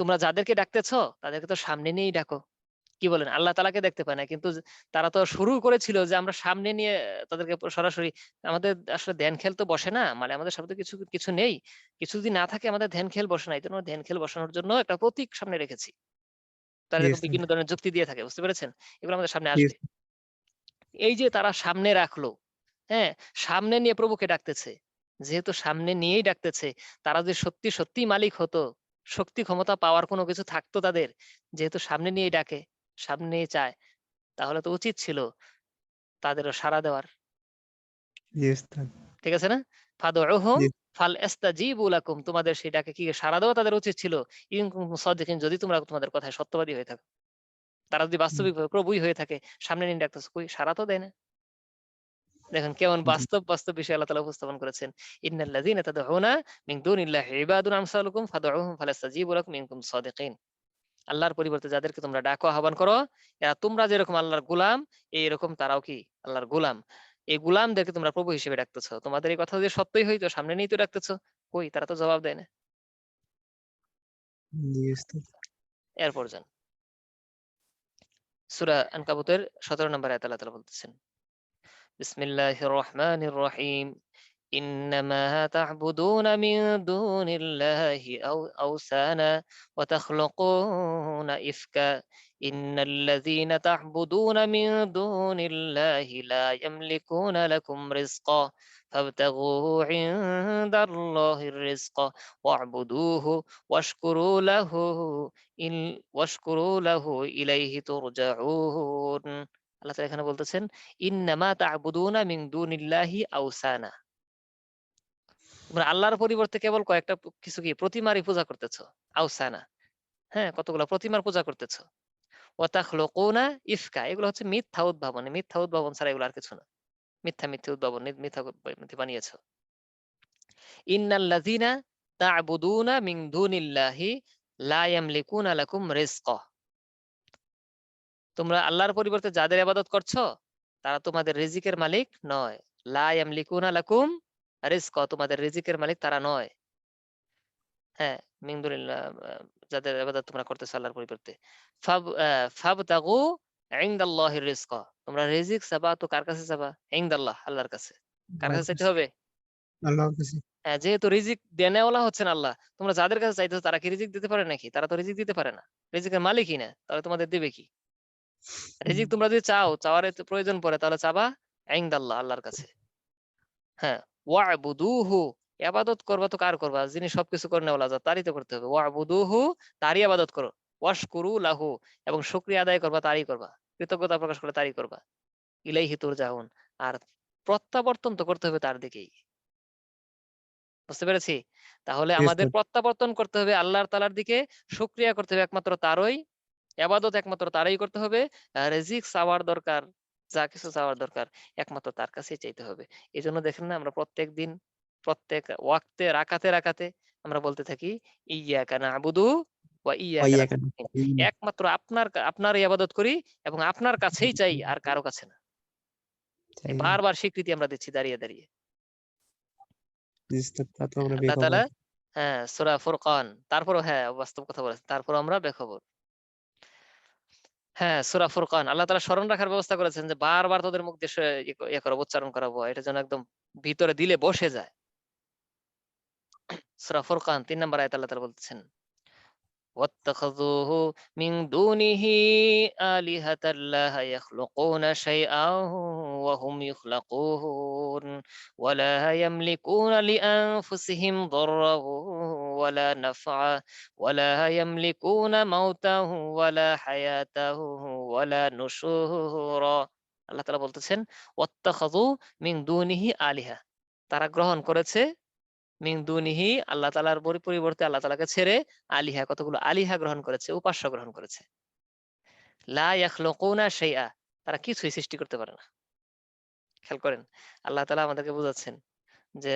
A: তোমরা যাদেরকে ডাকতেছো তাদেরকে তো সামনে নিয়েই ডাকো। কি বলেন? আল্লাহ তাআলাকে দেখতে পায় না। কিন্তু তারা তো শুরু করেছিল যে আমরা সামনে নিয়ে তাদেরকে সরাসরি, আমাদের আসলে ধ্যান খেল তো বসে না। মানে আমাদের সাথে কিছু নেই। কিছু যদি না থাকে আমাদের ধ্যান খেল বসে না। এজন্য ধ্যান খেল বসানোর জন্য একটা প্রতীক সামনে রেখেছি। তারা
C: জি
A: এরকম
C: স্যার।
A: বিভিন্ন ধরনের যুক্তি দিয়ে থাকে। বুঝতে পেরেছেন? এগুলো আমাদের সামনে
C: জি
A: আসবে।
C: স্যার।
A: এই যে তারা সামনে রাখলো, হ্যাঁ? সামনে নিয়ে প্রভুকে ডাকতেছে। যেহেতু সামনে নিয়েই ডাকতেছে, তারা যদি সত্যিই মালিক হতো, শক্তি ক্ষমতা পাওয়ার কোনো কিছু থাকতো তাদের, যেহেতু সামনে নিয়ে ডাকে, সামনে নিয়ে চায়, তাহলে তো উচিত ছিল তাদেরও সাড়া দেওয়ার।
C: জি উস্তাদ।
A: ঠিক আছে না? ফাদউহুম
C: জি।
A: ফালইস্তাজিবু লাকুম, তোমাদের সেই ডাকে কি সাড়া দেওয়া তাদের উচিত ছিল। ইন কুনতুম সাদিকিন, যদি তোমরা তোমাদের কথায় সত্যবাদী হয়ে থাকো। তারা যদি বাস্তবিকভাবে প্রভুই হয়ে থাকে, সামনে নিয়ে ডাকতেছে, কই সাড়া তো দেয় না। দেখেন কেমন
C: জি।
A: বাস্তব বিষয় আল্লাহ তাআলা উপস্থাপন করেছেন। ইন্নাল্লাযীনা তাদউনা মিন দুনিল্লাহি ইবাদুন আমসালুকুম ফাদউহুম ফালাস্তাজিবু লাকুম ইন কুনতুম সাদিকিন। আল্লাহর পরিবর্তে যাদেরকে তোমরা ডাকো, আহ্বান করো, এরা তোমরা যেরকম আল্লাহর গোলাম, এইরকম তারাও কি আল্লাহর গোলাম। এই গোলামদেরকে তোমরা প্রভু হিসেবে ডাকতেছো। তোমাদের এই কথা যদি সত্যই হইতো, সামনে নিয়েই তো ডাকতেছো। কই তারা তো জবাব দেয় না।
C: জি উস্তাদ।
A: এরপর যান। সূরা আনকাবুতের 17 নম্বর আয়াতে আল্লাহ তাআলা বলতেছেন, বিসমিল্লাহির রহমানির রহিম। إنما تعبدون من دون الله أوثانا وتخلقون إفكا إن الذين تعبدون من دون الله لا يملكون لكم رزقا فابتغوا عند الله الرزق واعبدوه واشكروا له إليه ترجعون। আল্লাহ তাআলা এখানে বলতেছেন, ইন্নামা তা'বুদুনা মিন দুনিল্লাহি আওসানা, তোমরা আল্লাহর পরিবর্তে কেবল কয়েকটা কিছু কি প্রতিমারই পূজা করতেছো। আওসানা, হ্যাঁ, কতগুলো প্রতিমার পূজা করতেছো। ওয়া তাখলুকুনা ইফকা, এগুলো হচ্ছে মিথ্যা উদ্ভাবন। মিথ্যা উদ্ভাবন ছাড়া এগুলো আর কিছু না। মিথ্যা উদ্ভাবন, মিথ্যা বানিয়েছো। ইন্নাল্লাযীনা তা'বুদুনা মিন দুনিল্লাহি লা ইয়ামলিকুনা লাকুম রিজকা, তোমরা আল্লাহর পরিবর্তে যাদের ইবাদত করছো, তারা তোমাদের রিজিকের মালিক নয়। লা ইয়ামলিকুনা লাকুম রিজকা, তোমাদের রিজিকের মালিক তারা নয়। হ্যাঁ, মিন দুনিল্লাহ, যাদের ইবাদত তোমরা করতেছো আল্লাহর পরিবর্তে। ফাবতাগু ইনদাল্লাহির রিজকা, তোমরা রিজিক চাবা তো কার কাছে চাবা? ইনদাল্লাহ, আল্লাহর কাছে। কার
C: আল্লাহর
A: কাছে চাইতে
C: কাছে।
A: হবে?
C: আল্লাহর কাছে।
A: হ্যাঁ, যেহেতু রিজিক দেনেওয়ালা হচ্ছেন আল্লাহ, তোমরা যাদের কাছে চাইতেছো তারা কি রিজিক দিতে পারে নাকি? তারা তো রিজিক দিতে পারে না। রিজিকের মালিকই না, তাহলে তোমাদের দিবে কি? রিজিক তোমরা যদি চাও, চাওয়ার এত প্রয়োজন পড়ে, তাহলে চাবা ইনদাল্লাহ, আল্লাহর কাছে। হ্যাঁ, ওয়া'বুদুহু, ইবাদত করবা তো কার করবা? যিনি সবকিছু করেনওয়ালা, তারই তো করতে হবে। ওয়া'বুদুহু, তারই ইবাদত করো। ওয়াশকুরু লাহু, এবং শুকরিয়া আদায় করবা তারই করবা। কৃতজ্ঞতা প্রকাশ করে তারই করবা। ইলাইহি তুরজাউন, আর প্রত্যাবর্তন তো করতে হবে তার দিকেই। বুঝতে পেরেছি? তাহলে
C: জি
A: আমাদের
C: উস্তাদ।
A: প্রত্যাবর্তন করতে হবে আল্লাহর তাআলার দিকে, শুকরিয়া করতে হবে একমাত্র তারই, ইবাদত একমাত্র তারই করতে হবে। রিজিক চাওয়ার দরকার, যা কিছু চাওয়ার দরকার একমাত্র তার কাছেই চাইতে হবে। এজন্য দেখেন না, আমরা প্রত্যেকদিন প্রত্যেক ওয়াক্তে রাকাতে আমরা বলতে থাকি, ইয়াকা না'বুদু ওয়া
C: ওয়া
A: ইয়াকা
C: ইয়াকা
A: নাস্তাইন।
C: নাস্তাইন।
A: একমাত্র আপনার ইবাদত করি এবং আপনার কাছেই চাই, আর কারো কাছে না। এই
C: চাই না।
A: বারবার স্বীকৃতি আমরা দিচ্ছি দাঁড়িয়ে।
C: জি উস্তাদ, তা তো আমরা
A: আল্লাহ
C: বেখবর।
A: তাআলা, হ্যাঁ, সূরা ফুরকান, তারপরও হ্যাঁ, বাস্তব কথা বলেছেন। তারপরও আমরা বেখবর। হ্যাঁ, সূরা ফুরকান, আল্লাহ তাআলা স্মরণ রাখার ব্যবস্থা করেছেন যে বারবার তোদের মুখ দিয়ে ইয়ে করাবো, উচ্চারণ করাবো। এটা যেন একদম ভিতরে দিলে বসে যায়। সূরা ফুরকান ৩ নম্বর আয়াতে আল্লাহ তাআলা বলতেছেন, واتخذوه من دونه آلهة لا يخلقون شيئا وهم يخلقون ولا يملكون لأنفسهم ضرا ولا نفعا ولا يملكون موتا ولا حياة ولا نشورا। আল্লাহ তাআলা বলতেছেন, ওয়াত্তাখাযু মিন দুনিহি আলিহা, তারা গ্রহণ করেছে মিন দুনিহি, আল্লাহ তাআলার পরিবর্তে আল্লাহ তাআলাকে ছেড়ে আলিহা, কতগুলো আলিহা গ্রহণ করেছে, উপাস্য গ্রহণ করেছে। লা ইয়াখলুকুনা শাইআ, তারা কিছুই সৃষ্টি করতে পারে না। খেয়াল করেন, আল্লাহ তাআলা আমাদেরকে বুঝাচ্ছেন যে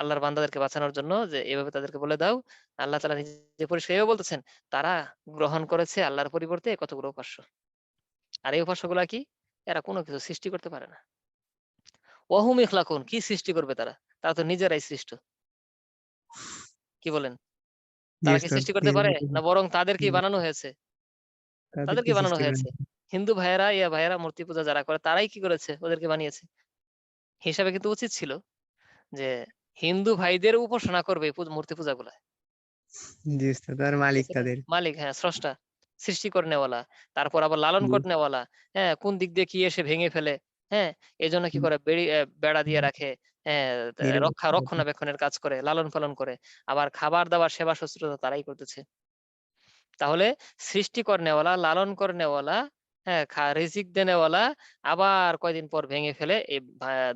A: আল্লাহর বান্দাদেরকে বাঁচানোর জন্য যে এভাবে তাদেরকে বলে দাও। আল্লাহ তাআলা নিজে পরিষ্কার এভাবে বলতেছেন, তারা গ্রহণ করেছে আল্লাহর পরিবর্তে কতগুলো উপাস্য। আর এই উপাস্যগুলা কি? এরা কোনো কিছু সৃষ্টি করতে পারে না। ওয়াহুম ইখলাকুন, কি সৃষ্টি করবে তারা? তারা তো নিজেরাই সৃষ্ট। কি বলেন?
C: জি
A: তারা কি
C: উস্তাদ,
A: সৃষ্টি করতে পারে?
C: নিজেরা তো
A: না বরং তাদেরকেই বানানো হয়েছে।
C: তাদেরকে
A: তাদেরকে বানানো
C: সৃষ্টি করেন।
A: হয়েছে। হিন্দু ভাইয়েরা, ভাইয়েরা মূর্তি পূজা যারা করে তারাই কি করেছে? ওদেরকে বানিয়েছে। হিসাবে কিন্তু উচিত ছিল যে হিন্দু ভাইদের উপাসনা করবে এই মূর্তি পূজাগুলা।
C: জি উস্তাদ, আর
A: ঠিক
C: মালিক
A: আছে না?
C: তাদের।
A: মালিক, হ্যাঁ, স্রষ্টা, সৃষ্টি করে নেওয়ালা, তারপর আবার লালন
C: জি।
A: করে নেওয়ালা। হ্যাঁ, কোন দিক দিয়ে কি এসে ভেঙে ফেলে, হ্যাঁ, এজন্য কি করে বেড়া দিয়ে রাখে, হ্যাঁ,
C: নিরাপত্তা রাখে।
A: রক্ষণাবেক্ষণের কাজ করে, লালন পালন করে। আবার খাবার দাবার সেবা শুশ্রূষা তারাই করতেছে। তাহলে সৃষ্টি করনেওয়ালা, লালন করনেওয়ালা, হ্যাঁ, রিজিক দেনেওয়ালা, আবার কয়দিন পর ভেঙে ফেলে এই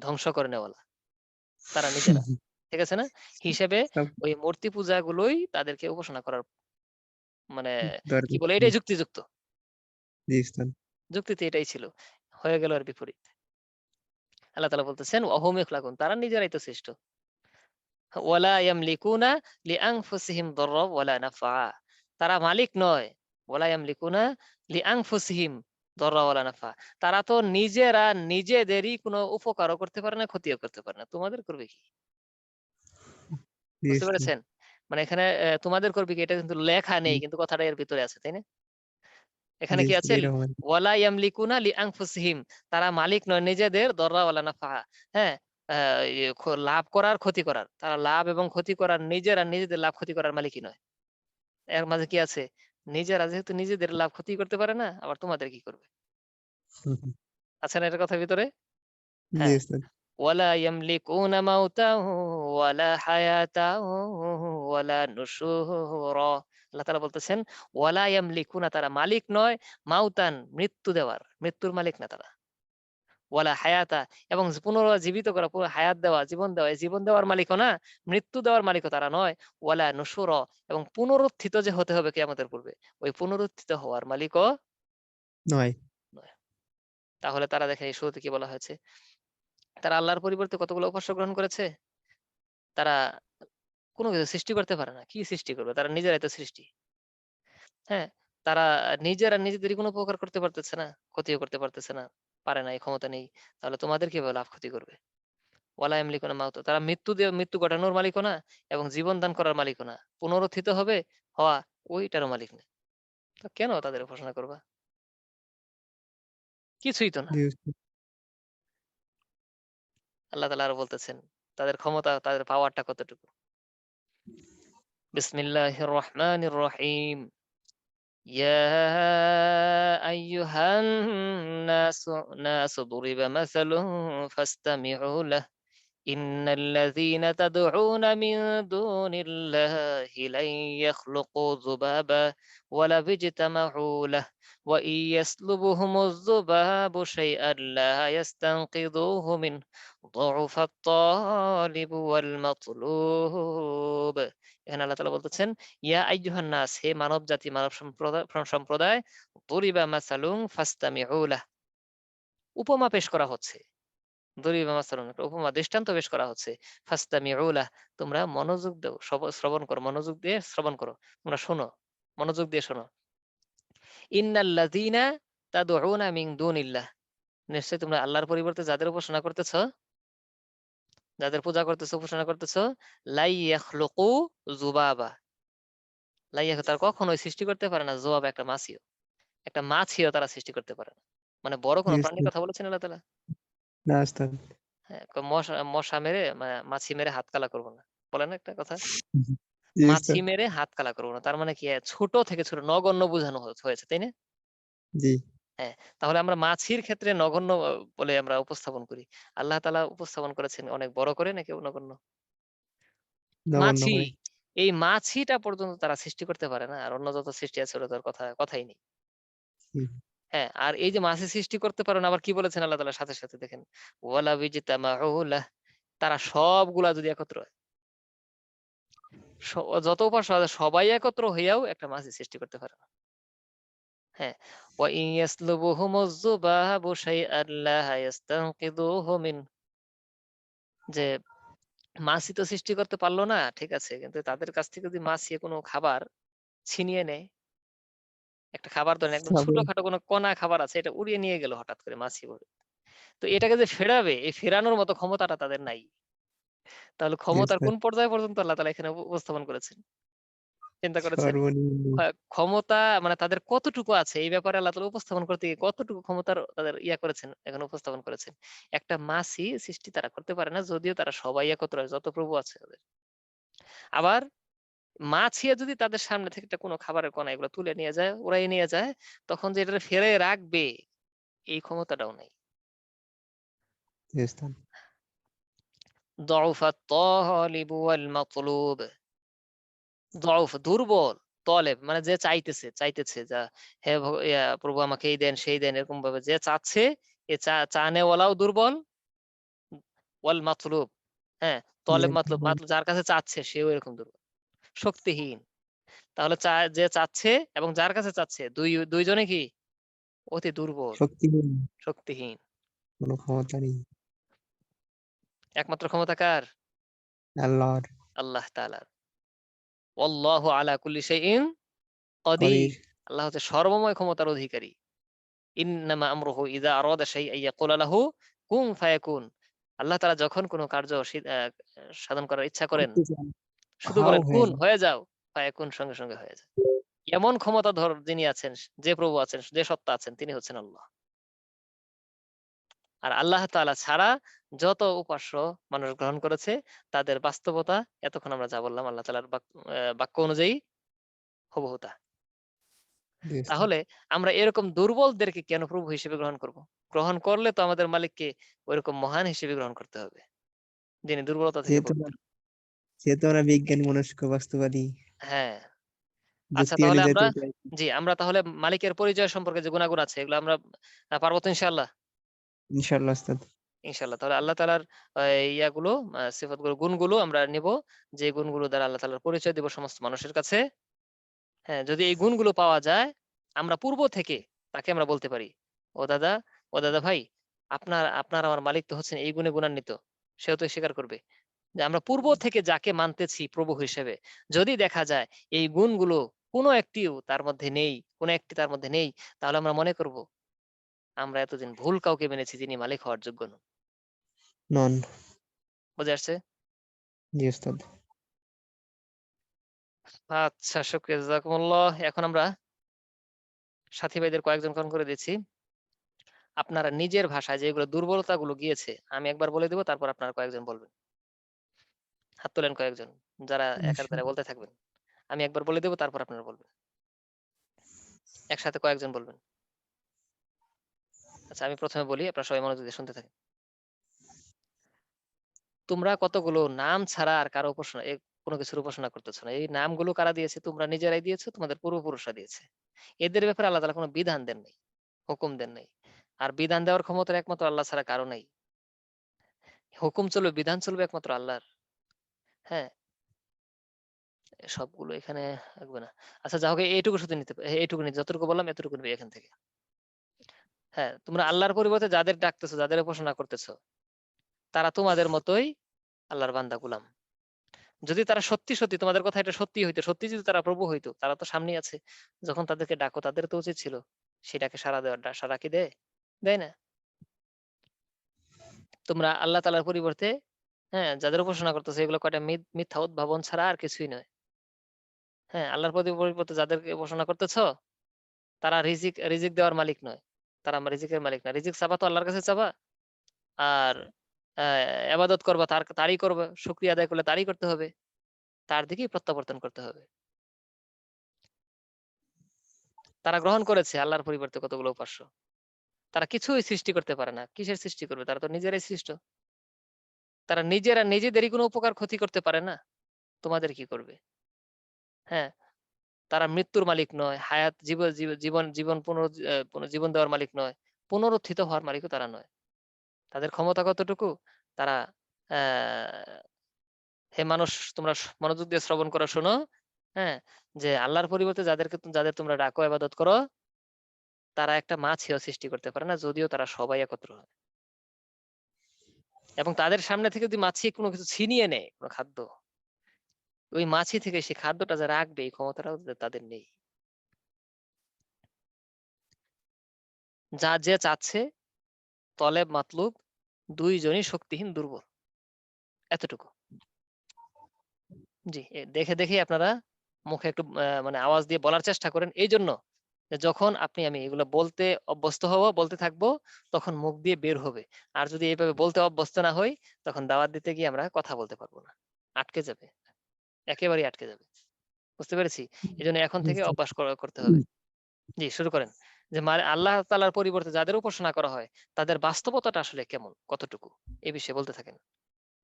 A: ধ্বংস করনেওয়ালা। তারা নিজেরা। ঠিক আছে না? হিসেবে
C: সব
A: ওই মূর্তি পূজাগুলোই তাদেরকে উপাসনা করার মানে কি
C: দরকার
A: বলে
C: ছিল।
A: এটাই যুক্তিযুক্ত।
C: জি উস্তাদ।
A: যুক্তিতে এটাই ছিল। হয়ে গেল এর বিপরীত। আল্লাহ তাআলা বলতেছেন ওয়াহুম ইখলাকুন, তারা নিজেরাই তো সৃষ্ট। ওয়ালা ইয়ামলিকুনা লিআনফুসিহিম দাররা ওয়ালা নাফআ। তারা মালিক নয়। ওয়ালা ইয়ামলিকুনা লিআনফুসিহিম দাররা ওয়ালা নাফআ। তারা তো নিজেরা নিজেদেরই কোনো উপকারও করতে পারে না, ক্ষতিও করতে পারে না। তোমাদের করবে কি?
C: জি
A: বুঝতে
C: উস্তাদ।
A: পেরেছেন? মানে এখানে তোমাদের করবে কি এটা কিন্তু লেখা নেই,
C: হুম,
A: কিন্তু কথাটা এর ভিতরে আছে, তাই না? এখানে
C: জি
A: কি
C: উস্তাদ
A: আছে?
C: এরকম আরকি।
A: ওয়ালা ইয়ামলিকুনা লিআনফুসিহিম। তারা মালিক নয় নিজেদের দররা ওয়ালা নাফআ। হ্যাঁ? আ লাভ করার, ক্ষতি করার। তারা লাভ এবং ক্ষতি করার নিজেরা নিজেদের লাভ ক্ষতি করার মালিকই নয়। এর মাঝে কি আছে? নিজেরা যেহেতু নিজেদের লাভ ক্ষতি করতে পারে না, আবার তোমাদের কি করবে?
C: হুম, হুম।
A: আছে না এটার কথার ভিতরে?
C: জি
A: হ্যাঁ।
C: উস্তাদ।
A: ওয়ালা ইয়ামলিকুনা মাউতাহু ওয়ালা হায়াতাহু ওয়ালা নুশুরা। আল্লাহ তাআলা বলতেছেন ওয়ালা ইয়ামলিকুনা, তারা মালিক নয় মাউতান, মৃত্যু দেওয়ার। মৃত্যুর মালিক না তারা। ওয়ালা হায়াতা, এবং পুনরায় জীবিত করা, হায়াত দেওয়া, জীবন দেওয়া। এই জীবন দেওয়ার মালিকও না, মৃত্যু দেওয়ার মালিকও তারা নয়। ওয়ালা নুশুরা, এবং পুনরুত্থিত যে হতে হবে কিয়ামতের পূর্বে, ওই পুনরুত্থিত হওয়ার মালিকও
C: নয়।
A: নয়। তাহলে তারা দেখেন এই শুরুতে কি বলা হয়েছে? তারা আল্লাহর পরিবর্তে কতগুলো উপাস্য গ্রহণ করেছে। তারা কোন কিছু সৃষ্টি করতে পারে না। কি সৃষ্টি করবে? তারা নিজেরাই তো সৃষ্টি। হ্যাঁ? তারা নিজেরা নিজেদেরই কোনো উপকার করতে পারতেছে না, ক্ষতিও করতে পারতেছে না। পারে না, এই ক্ষমতা নেই। তাহলে তোমাদের কিভাবে লাভ ক্ষতি করবে? ওয়ালা ইয়ামলিকুনা মাউত, তারা মৃত্যু ঘটানোর মালিকও না, এবং জীবন দান করার মালিকও না। পুনরুত্থিত হবে, হওয়া, ওইটারও মালিক না। তো কেন তাদের উপাসনা করবা? কিছুই তো না।
C: জি উস্তাদ।
A: আল্লাহ তাআলা আরো বলতেছেন তাদের ক্ষমতা, তাদের পাওয়ারটা কতটুকু। বিসমিল্লাহির রহমানির রহিম। يا أيها الناس ضرب مثل فاستمعوا له إن الذين تدعون من دون الله لن يخلقوا ذبابا ولو اجتمعوا له وإن يسلبهم الذباب شيئا لا يستنقذوه منه ضعف الطالب والمطلوب। এখানে আল্লাহ তাআলা বলতেছেন ইয়া আইয়ুহান নাস, হে মানব জাতি, মানব সম্প্রদায়, দরিবা মাসালুন ফাসতামিউ লাহ, উপমা পেশ করা হচ্ছে। দরিবা মাসালুন, একটা উপমা দৃষ্টান্ত পেশ করা হচ্ছে। ফাসতামিউ লাহ, তোমরা মনোযোগ দাও, শ্রবণ করো, মনোযোগ দিয়ে শ্রবণ করো। তোমরা শোনো, মনোযোগ দিয়ে শোনো। ইন্নাল্লাযীনা তাদউনা মিন দুনিল্লাহ, নিশ্চয়ই তোমরা আল্লাহর পরিবর্তে যাদের উপাসনা করতেছ, যাদের পূজা করতেছ, উপাসনা করতেছ, লাই ইয়াখলুকু যুবাবা, তারা কখনোই সৃষ্টি করতে পারে না যুবাবা, একটা মাছিও। একটা মাছিও তারা সৃষ্টি করতে পারে না। মানে বড়
C: জি
A: কোনো প্রাণীর
C: উস্তাদ।
A: কথা বলেছেন আল্লাহ তাআলা?
C: না উস্তাদ।
A: হ্যাঁ, মশা মেরে মাছি মেরে হাত কালা করব না। বলে না একটা কথা?
C: জি
A: মাছি
C: উস্তাদ।
A: মেরে হাত কালা করব না। তার মানে কি ছোট থেকে ছোট নগণ্য বোঝানো হয়েছে, তাই না?
C: জি।
A: হ্যাঁ, তাহলে আমরা মাছির ক্ষেত্রে নগণ্য বলে আমরা উপস্থাপন করি। আল্লাহ তাআলা উপস্থাপন করেছেন অনেক বড় করে নাকি নগণ্য?
C: নগণ্য
A: মাছি,
C: করে।
A: এই মাছিটা পর্যন্ত তারা সৃষ্টি করতে পারে না। আর অন্য যত সৃষ্টি আছে ওটা তো আর কথাই নেই।
C: হুম,
A: হ্যাঁ, আর এই যে মাছি সৃষ্টি করতে পারে না, আবার কি বলেছেন আল্লাহ তাআলা সাথে, সাথে দেখেন, ওয়ালা বিজতামাউ লাহ, তারা সবগুলা যদি একত্র হয়, স যত উপাস্য আছে সবাই একত্র হইয়াও একটা মাছি সৃষ্টি করতে পারে না। হ্যাঁ, ওয়া ইন ইয়াসলুবুহুমুয যুবাবু শাইআন লা ইয়াস্তানকিদুহু মিন, যে মাছি তো সৃষ্টি করতে পারল না, ঠিক আছে। কিন্তু তাদের কাছ থেকে যদি মাছি কোনো খাবার ছিনিয়ে নেয়, একটা খাবার ধরেন একদম
C: তারপরে
A: ছোটখাটো কোনো কণা খাবার আছে, এটা উড়িয়ে নিয়ে গেল হঠাৎ করে মাছি বলে। তো এটাকে যে ফেরাবে, এই ফেরানোর মতো ক্ষমতাটা তাদের নাই। তাহলে
C: জি
A: ক্ষমতার
C: উস্তাদ।
A: কোন পর্যায় পর্যন্ত আল্লাহ তাআলা এখানে উপস্থাপন করেছেন? চিন্তা করেছেন?
C: সর্বনিম্ন।
A: ক্ষমতা মানে তাদের কতটুকু আছে এই ব্যাপারে আল্লাহ তাআলা উপস্থাপন করতে গিয়ে কতটুকু ক্ষমতার তাদের করেছেন, এখানে উপস্থাপন করেছেন। একটা মাছি সৃষ্টি তারা করতে পারে না, যদিও তারা সবাই একত্র হয়, যত প্রভু আছে ওদের। আবার মাছিয়া যদি তাদের সামনে থেকে একটা কোনো খাবারের কণা এগুলো তুলে নিয়ে যায়, উড়াইয়ে নিয়ে যায়, তখন যে এটারে ফেরাইয়ে রাখবে এই ক্ষমতাটাও নাই।
C: জি উস্তাদ।
A: ضعف الطالب والمطلوب। ضعف দুর্বল, তলেব মানে যে চাইতেছে যা হে প্রভু আমাকে এই দেন সেই দেন, এরকম ভাবে যে চাচ্ছে, এ চানেওয়ালাও দুর্বল, ওয়াল মাতলুব, হ্যাঁ তলেব মাতলুব, যার কাছে চাচ্ছে সেও এরকম দুর্বল, শক্তিহীন। তাহলে যে চাচ্ছে এবং যার কাছে চাচ্ছে দুইজনে কি অতি দুর্বল,
C: শক্তিহীন,
A: শক্তিহীন।
C: কোনো ক্ষমতা নেই
A: একমাত্র ক্ষমতা কার?
C: আল্লাহর।
A: আল্লাহ তাআলার। ওয়াল্লাহু আলা কুল্লি শাইইন কাদির।
C: কদির।
A: আল্লাহ হচ্ছে সর্বময় ক্ষমতার অধিকারী। ইন্নামা আমরুহু ইযা আরাদা শাইআন ইয়াকুলা লাহু কুন ফায়াকুন। আল্লাহ তাআলা যখন কোনো কার্য সাধন করার ইচ্ছা করেন,
C: করতে চান,
A: শুধু
C: হাও
A: বলেন
C: হয়ে
A: কুন
C: যায়।
A: হয়ে যাও, ফায়াকুন সঙ্গে সঙ্গে হয়ে যায়। এমন ক্ষমতাধর যিনি আছেন, যে প্রভু আছেন, যে সত্তা আছেন, তিনি হচ্ছেন আল্লাহ। আর আল্লাহ তাআলা ছাড়া যত উপাস্য মানুষ গ্রহণ করেছে, তাদের বাস্তবতা এতক্ষণ আমরা যা বললাম আল্লাহ তাআলার বাক্য অনুযায়ী হুবহু তা।
C: জি উস্তাদ।
A: তাহলে আমরা এরকম দুর্বলদেরকে কেন প্রভু হিসেবে গ্রহণ করব? গ্রহণ করলে তো আমাদের মালিককে ওইরকম মহান হিসেবে গ্রহণ করতে হবে, যিনি দুর্বলতা থেকে
C: যেহেতু
A: পবিত্র।
C: যেহেতু আমরা বিজ্ঞান মনস্ক বাস্তবাদী,
A: হ্যাঁ। আচ্ছা
C: যুক্তি
A: তাহলে
C: অনুযায়ী
A: আমরা,
C: তো এটাই।
A: জি আমরা তাহলে মালিকের পরিচয় সম্পর্কে যে গুণাগুণ আছে এগুলো আমরা পারবো তো ইনশাআল্লাহ?
C: ইনশাআল্লাহ উস্তাদ।
A: ইনশাআল্লাহ। তাহলে আল্লাহ তাআলার ইয়াগুলো, সিফাতগুলো, গুণগুলো আমরা নিব, যে গুণগুলো দ্বারা আল্লাহ তাআলার পরিচয় দিব সমস্ত মানুষের কাছে। হ্যাঁ, যদি এই গুণগুলো পাওয়া যায়, আমরা পূর্ব থেকে তাকে আমরা বলতে পারি, ও দাদা, ও দাদা ভাই, আপনার আপনার আমার মালিক তো হচ্ছেন এই গুণে গুণান্বিত। সেও তো স্বীকার করবে যে আমরা পূর্ব থেকে যাকে মানতেছি প্রভু হিসেবে, যদি দেখা যায় এই গুণগুলো কোনো একটিও তার মধ্যে নেই, কোনো একটি তার মধ্যে নেই, তাহলে আমরা মনে করব আমরা এতদিন ভুল কাউকে মেনেছি যিনি মালিক হওয়ার যোগ্য নন।
C: নন।
A: বুঝে আসছে?
C: জি উস্তাদ।
A: আচ্ছা, শুকরিয়া, জাযাকুমুল্লাহ। এখন আমরা সাথী ভাইদের কয়েকজন করে দিচ্ছি। আপনারা নিজের ভাষায় যেগুলো দুর্বলতাগুলো গিয়েছে, আমি একবার বলে দিব, তারপর আপনারা কয়েকজন বলবেন। হাত তোলেন কয়েকজন, যারা একার দ্বারা বলতে থাকবেন। আমি একবার বলে দেব, তারপর আপনারা বলবেন। একসাথে কয়েকজন বলবেন। আচ্ছা আমি প্রথমে বলি, আপনারা সবাই মনোযোগ দিয়ে শুনতে থাকেন। তোমরা কতগুলো নাম ছাড়া আর কারো উপাসনা, কোনো কিছুর উপাসনা করতেছো না। এই নামগুলো কারা দিয়েছে? তোমরা নিজেরাই দিয়েছো, তোমাদের পূর্বপুরুষরা দিয়েছে। এদের ব্যাপারে আল্লাহ তাআলা কোনো বিধান দেন নাই, হুকুম দেন নাই। আর বিধান দেওয়ার ক্ষমতা একমাত্র আল্লাহ ছাড়া কারো নাই। হুকুম চলবে, বিধান চলবে একমাত্র আল্লাহর। হ্যাঁ, সবগুলো এখানে লাগবে না। আচ্ছা যা হোক, এইটুকু শুধু নিতে, এইটুকু নিতে, যতটুকু বললাম এতটুকু নিবে এখান থেকে। হ্যাঁ, তোমরা আল্লাহর পরিবর্তে যাদের ডাকতেছো, যাদের উপাসনা করতেছো, তারা তোমাদের মতোই আল্লাহর বান্দা গোলাম। যদি তারা সত্যি সত্যি তোমাদের কথা এটা সত্যি হইতো, সত্যি যদি তারা প্রভু হইতো, তারা তো সামনে আছে, যখন তাদেরকে ডাকো তাদের তো উচিত ছিল সেটাকে সাড়া দেওয়ার। সাড়া কি দেয়? দেয় না। তোমরা আল্লাহ তাআলার পরিবর্তে, হ্যাঁ, যাদের উপাসনা করতেছো, এগুলো কয়টা মিথ্যা উদ্ভাবন ছাড়া আর কিছুই নয়। হ্যাঁ, আল্লাহর পরিবর্তে যাদেরকে উপাসনা করতেছো, তারা রিজিক রিজিক দেওয়ার মালিক নয়, তারা আমার রিজিকের মালিক না। রিজিক চাবা তো আল্লাহর কাছে চাবা, আর ইবাদত করবা তারই করবে, শুকরিয়া আদায় করলে তারই করতে হবে, তার দিকেই প্রত্যাবর্তন করতে হবে। তারা গ্রহণ করেছে আল্লাহর পরিবর্তে কতগুলো উপাস্য। তারা কিছুই সৃষ্টি করতে পারে না, কিসের সৃষ্টি করবে? তারা তো নিজেরাই সৃষ্ট। তারা নিজেরা নিজেদেরই কোনো উপকার ক্ষতি করতে পারে না, তোমাদের কি করবে? হ্যাঁ, তারা মৃত্যুর মালিক নয়, হায়াত জীবন জীবন জীবন দেওয়ার মালিক নয়, পুনরুত্থিত হওয়ার মালিকও তারা নয়। তাদের ক্ষমতা কতটুকু? তারা আহ হে মানুষ, তোমরা মনোযোগ দিয়ে শ্রবণ করো, শোনো। হ্যাঁ, যে আল্লাহর পরিবর্তে যাদের তোমরা ডাকো, ইবাদত করো, তারা একটা মাছিও সৃষ্টি করতে পারে না, যদিও তারা সবাই একত্র হয়। এবং তাদের সামনে থেকে যদি মাছি কোনো কিছু ছিনিয়ে নেয়, কোনো খাদ্য, ওই মাছি থেকে সেই খাদ্যটা যে রাখবে এই ক্ষমতাটাও তাদের নেই। যা যে চাচ্ছে, তলেব মাতলুব দুইজনই শক্তিহীন, দুর্বল, এতটুকু। জি, দেখে দেখে আপনারা মুখে একটু মানে আওয়াজ দিয়ে বলার চেষ্টা করেন, এই জন্য যে যখন আমি এগুলো বলতে অভ্যস্ত হব, বলতে থাকবো, তখন মুখ দিয়ে বের হবে। আর যদি এইভাবে বলতে অভ্যস্ত না হই, তখন দাওয়াত দিতে গিয়ে আমরা কথা বলতে পারবো না, আটকে যাবে, একেবারেই আটকে যাবে। বুঝতে পেরেছি? এই জন্য এখন থেকে অভ্যাস করতে হবে। জি, শুরু করেন। যে আল্লাহ তাআলার পরিবর্তে যাদের উপাসনা করা হয় তাদের বাস্তবতাটা আসলে কেমন, কতটুকু, এই বিষয়ে বলতে থাকেন।